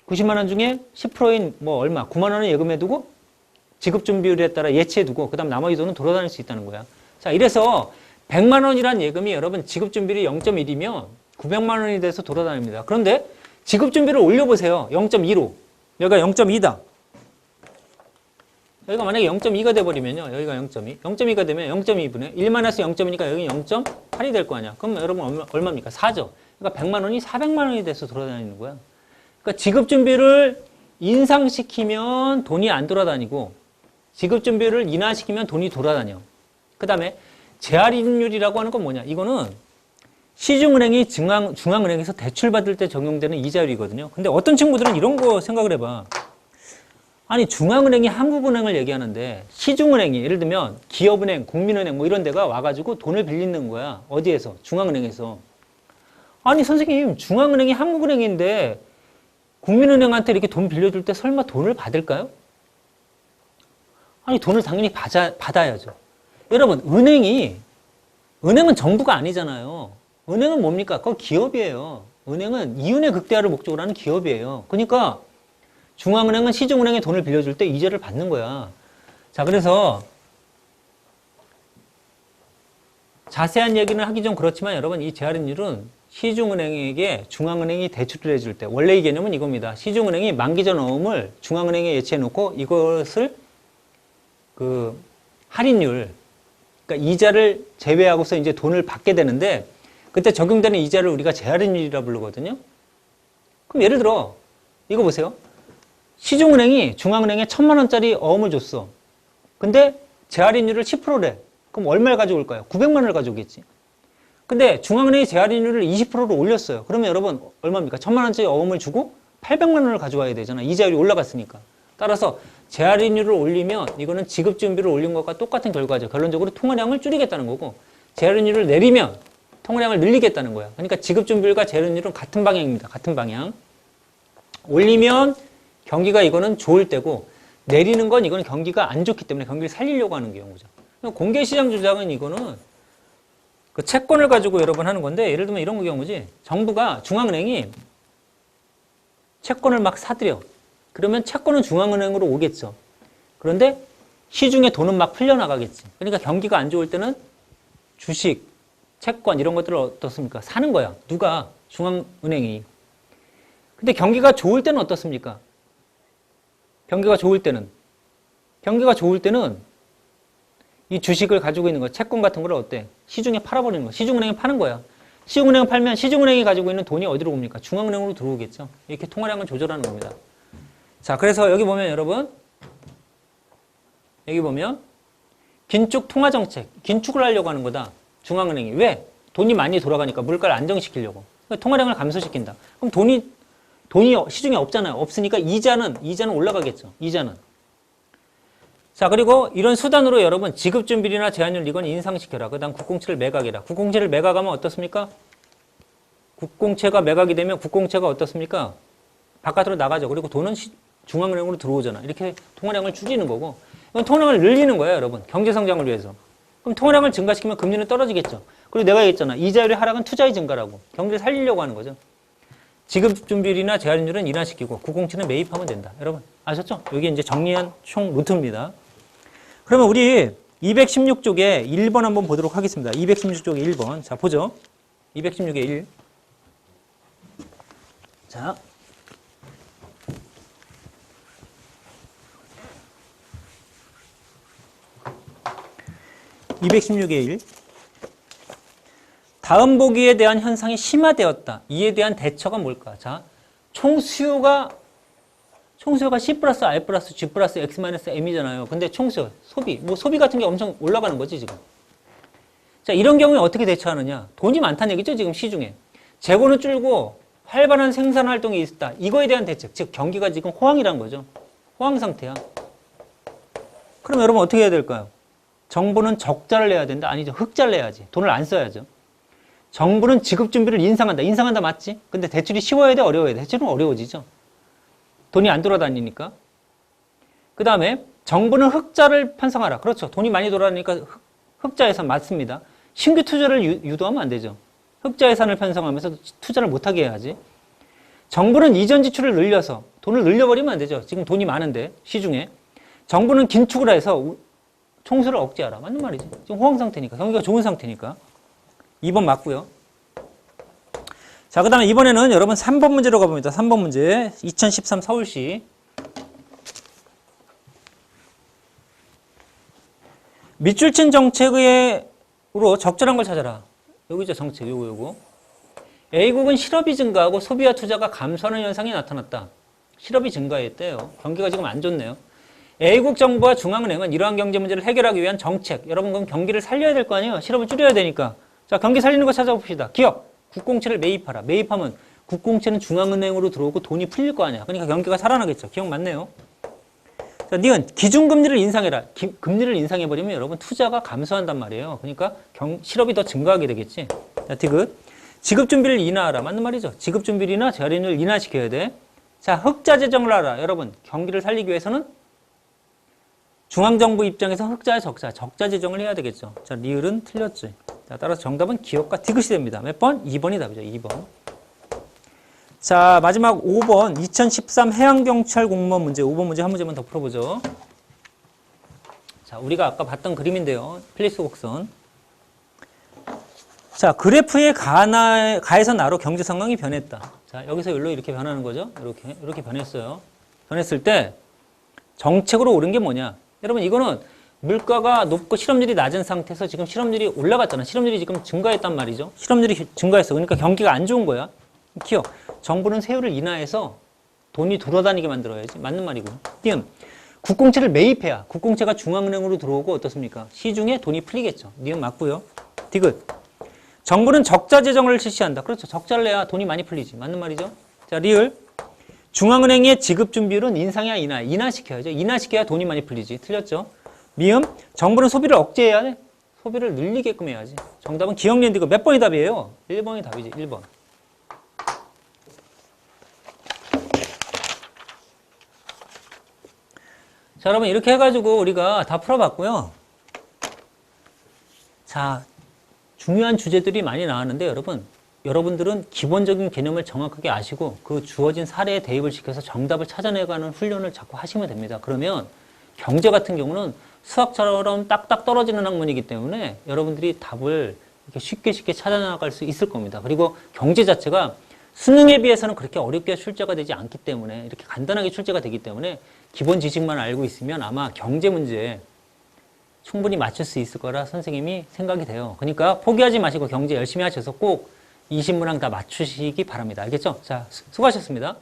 90만 원 중에 10%인 뭐 얼마, 9만 원을 예금해두고 지급준비율에 따라 예치해두고 그 다음 나머지 돈은 돌아다닐 수 있다는 거야. 자, 이래서 100만 원이란 예금이 여러분 지급준비율이 0.1이면 900만 원이 돼서 돌아다닙니다. 그런데 지급준비를 올려보세요. 0.2로. 여기가 0.2다. 여기가 만약에 0.2가 돼버리면요. 여기가 0.2. 0.2가 되면 0.2분의 1-0.2니까 여기 0.8이 될 거 아니야. 그럼 여러분 얼마입니까? 4죠. 그러니까 100만 원이 400만 원이 돼서 돌아다니는 거야. 그러니까 지급준비를 인상시키면 돈이 안 돌아다니고 지급준비를 인하시키면 돈이 돌아다녀. 그 다음에 재할인율이라고 하는 건 뭐냐? 이거는 시중은행이 중앙은행에서 대출받을 때 적용되는 이자율이거든요. 근데 어떤 친구들은 이런 거 생각을 해봐. 아니 중앙은행이 한국은행을 얘기하는데 시중은행이 예를 들면 기업은행, 국민은행 뭐 이런 데가 와가지고 돈을 빌리는 거야. 어디에서? 중앙은행에서. 아니 선생님 중앙은행이 한국은행인데 국민은행한테 이렇게 돈 빌려줄 때 설마 돈을 받을까요? 아니 돈을 당연히 받아야죠. 여러분 은행은 정부가 아니잖아요. 은행은 뭡니까? 그건 기업이에요. 은행은 이윤의 극대화를 목적으로 하는 기업이에요. 그러니까 중앙은행은 시중은행에 돈을 빌려줄 때 이자를 받는 거야. 자, 그래서 자세한 얘기는 하기 좀 그렇지만 여러분 이 재할인율은 시중은행에게 중앙은행이 대출을 해줄 때 원래 이 개념은 이겁니다. 시중은행이 만기전 어음을 중앙은행에 예치해 놓고 이것을 그 할인율, 그러니까 이자를 제외하고서 이제 돈을 받게 되는데 그때 적용되는 이자를 우리가 재할인율이라고 부르거든요. 그럼 예를 들어 이거 보세요. 시중은행이 중앙은행에 1,000만 원짜리 어음을 줬어. 근데 재할인율을 10%래. 그럼 얼마를 가져올까요? 900만 원을 가져오겠지. 근데 중앙은행이 재할인율을 20%로 올렸어요. 그러면 여러분 얼마입니까? 1,000만 원짜리 어음을 주고 800만 원을 가져와야 되잖아. 이자율이 올라갔으니까. 따라서 재할인율을 올리면 이거는 지급준비를 올린 것과 똑같은 결과죠. 결론적으로 통화량을 줄이겠다는 거고 재할인율을 내리면 통화량을 늘리겠다는 거야. 그러니까 지급준비율과 재할인율은 같은 방향입니다. 같은 방향. 올리면 경기가 이거는 좋을 때고 내리는 건 이거는 경기가 안 좋기 때문에 경기를 살리려고 하는 경우죠. 공개시장 조작은 이거는 그 채권을 가지고 여러 번 하는 건데 예를 들면 이런 경우지. 정부가 중앙은행이 채권을 막 사들여. 그러면 채권은 중앙은행으로 오겠죠. 그런데 시중에 돈은 막 풀려나가겠지. 그러니까 경기가 안 좋을 때는 주식, 채권 이런 것들을 어떻습니까? 사는 거야. 누가? 중앙은행이. 근데 경기가 좋을 때는 어떻습니까? 경기가 좋을 때는 이 주식을 가지고 있는 거, 채권 같은 걸 어때? 시중에 팔아버리는 거. 시중은행에 파는 거야. 시중은행 팔면 시중은행이 가지고 있는 돈이 어디로 옵니까? 중앙은행으로 들어오겠죠. 이렇게 통화량을 조절하는 겁니다. 자, 그래서 여기 보면 여러분, 여기 보면 긴축 통화정책, 긴축을 하려고 하는 거다. 중앙은행이. 왜? 돈이 많이 돌아가니까 물가를 안정시키려고. 그러니까 통화량을 감소시킨다. 그럼 돈이 시중에 없잖아요. 없으니까 이자는 올라가겠죠. 이자는. 자, 그리고 이런 수단으로 여러분 지급준비율이나 제한율 이건 인상시켜라. 그 다음 907을 매각해라. 907을 매각하면 어떻습니까? 907가 매각이 되면 907가 어떻습니까? 바깥으로 나가죠. 그리고 돈은 중앙은행으로 들어오잖아. 이렇게 통화량을 줄이는 거고 이건 통화량을 늘리는 거예요. 여러분. 경제성장을 위해서. 그럼 통화량을 증가시키면 금리는 떨어지겠죠. 그리고 내가 얘기했잖아. 이자율의 하락은 투자의 증가라고. 경제를 살리려고 하는 거죠. 지급준비율이나 제한율은 인하시키고 907은 매입하면 된다. 여러분 아셨죠? 여기 이제 정리한 총 루트입니다. 그러면 우리 216쪽에 1번 한번 보도록 하겠습니다. 216쪽에 1번. 자, 보죠. 216에 1. 자. (216의 1) 다음 보기에 대한 현상이 심화되었다. 이에 대한 대처가 뭘까? 자, 총 수요가 총수요가 C 플러스 R 플러스 G 플러스 X 마이너스 M이잖아요. 근데 총수요, 소비, 뭐 소비 같은 게 엄청 올라가는 거지, 지금. 자, 이런 경우에 어떻게 대처하느냐? 돈이 많다는 얘기죠, 지금 시중에. 재고는 줄고 활발한 생산 활동이 있다. 이거에 대한 대책, 즉 경기가 지금 호황이란 거죠. 호황 상태야. 그럼 여러분 어떻게 해야 될까요? 정부는 적자를 내야 된다? 아니죠. 흑자를 내야지. 돈을 안 써야죠. 정부는 지급 준비를 인상한다. 인상한다 맞지? 근데 대출이 쉬워야 돼? 어려워야 돼? 대출은 어려워지죠. 돈이 안 돌아다니니까. 그 다음에 정부는 흑자를 편성하라. 그렇죠. 돈이 많이 돌아다니니까 흑자 예산 맞습니다. 신규 투자를 유도하면 안 되죠. 흑자 예산을 편성하면서 투자를 못하게 해야지. 정부는 이전 지출을 늘려서 돈을 늘려버리면 안 되죠. 지금 돈이 많은데 시중에. 정부는 긴축을 해서 총수를 억제하라. 맞는 말이지. 지금 호황 상태니까. 경기가 좋은 상태니까. 2번 맞고요. 자, 그 다음에 이번에는 여러분 3번 문제로 가봅니다. 3번 문제. 2013 서울시. 밑줄친 정책으로 적절한 걸 찾아라. 여기죠, 정책. 요거. A국은 실업이 증가하고 소비와 투자가 감소하는 현상이 나타났다. 실업이 증가했대요. 경기가 지금 안 좋네요. A국 정부와 중앙은행은 이러한 경제 문제를 해결하기 위한 정책. 여러분 그럼 경기를 살려야 될 거 아니에요? 실업을 줄여야 되니까. 자, 경기 살리는 거 찾아봅시다. 기업, 국공채를 매입하라. 매입하면 국공채는 중앙은행으로 들어오고 돈이 풀릴 거 아니야. 그러니까 경기가 살아나겠죠. 기억 맞네요. 자, 니은 기준금리를 인상해라. 금리를 인상해버리면 여러분 투자가 감소한단 말이에요. 그러니까 실업이 더 증가하게 되겠지. 자, 디귿. 지급준비를 인하하라. 맞는 말이죠. 지급준비를 인하, 재활인을 인하시켜야 돼. 자, 흑자 재정을 하라. 여러분 경기를 살리기 위해서는 중앙정부 입장에서 흑자의 적자 재정을 해야 되겠죠. 자, 리을은 틀렸지. 자, 따라서 정답은 기업과 디귿이 됩니다. 몇 번? 2번이 답이죠. 2번. 자, 마지막 5번 2013 해양경찰 공무원 문제. 5번 문제 한 문제만 더 풀어보죠. 자, 우리가 아까 봤던 그림인데요. 플리스 곡선. 자, 그래프의 가에서 나로 경제 상황이 변했다. 자, 여기서 여기로 이렇게 변하는 거죠. 이렇게 변했어요. 변했을 때 정책으로 오른 게 뭐냐? 여러분 이거는 물가가 높고 실업률이 낮은 상태에서 지금 실업률이 올라갔잖아. 실업률이 지금 증가했단 말이죠. 실업률이 증가했어. 그러니까 경기가 안 좋은 거야. 기억. 정부는 세율을 인하해서 돈이 돌아다니게 만들어야지. 맞는 말이고. 띄음. 국공채를 매입해야 국공채가 중앙은행으로 들어오고 어떻습니까? 시중에 돈이 풀리겠죠. 니은 맞고요. 디귿. 정부는 적자 재정을 실시한다. 그렇죠. 적자를 내야 돈이 많이 풀리지. 맞는 말이죠. 자, 리을. 중앙은행의 지급 준비율은 인상이야 인하? 인하시켜야죠. 인하시켜야 돈이 많이 풀리지. 틀렸죠. 미음. 정부는 소비를 억제해야 돼. 소비를 늘리게끔 해야지. 정답은 기억년 디귿. 몇 번이 답이에요? 1번이 답이지. 1번. 자, 여러분 이렇게 해가지고 우리가 다 풀어봤고요. 자, 중요한 주제들이 많이 나왔는데 여러분들은 기본적인 개념을 정확하게 아시고 그 주어진 사례에 대입을 시켜서 정답을 찾아내가는 훈련을 자꾸 하시면 됩니다. 그러면 경제 같은 경우는 수학처럼 딱딱 떨어지는 학문이기 때문에 여러분들이 답을 이렇게 쉽게 찾아나갈 수 있을 겁니다. 그리고 경제 자체가 수능에 비해서는 그렇게 어렵게 출제가 되지 않기 때문에 이렇게 간단하게 출제가 되기 때문에 기본 지식만 알고 있으면 아마 경제 문제에 충분히 맞출 수 있을 거라 선생님이 생각이 돼요. 그러니까 포기하지 마시고 경제 열심히 하셔서 꼭 20문항 다 맞추시기 바랍니다. 알겠죠? 자, 수고하셨습니다.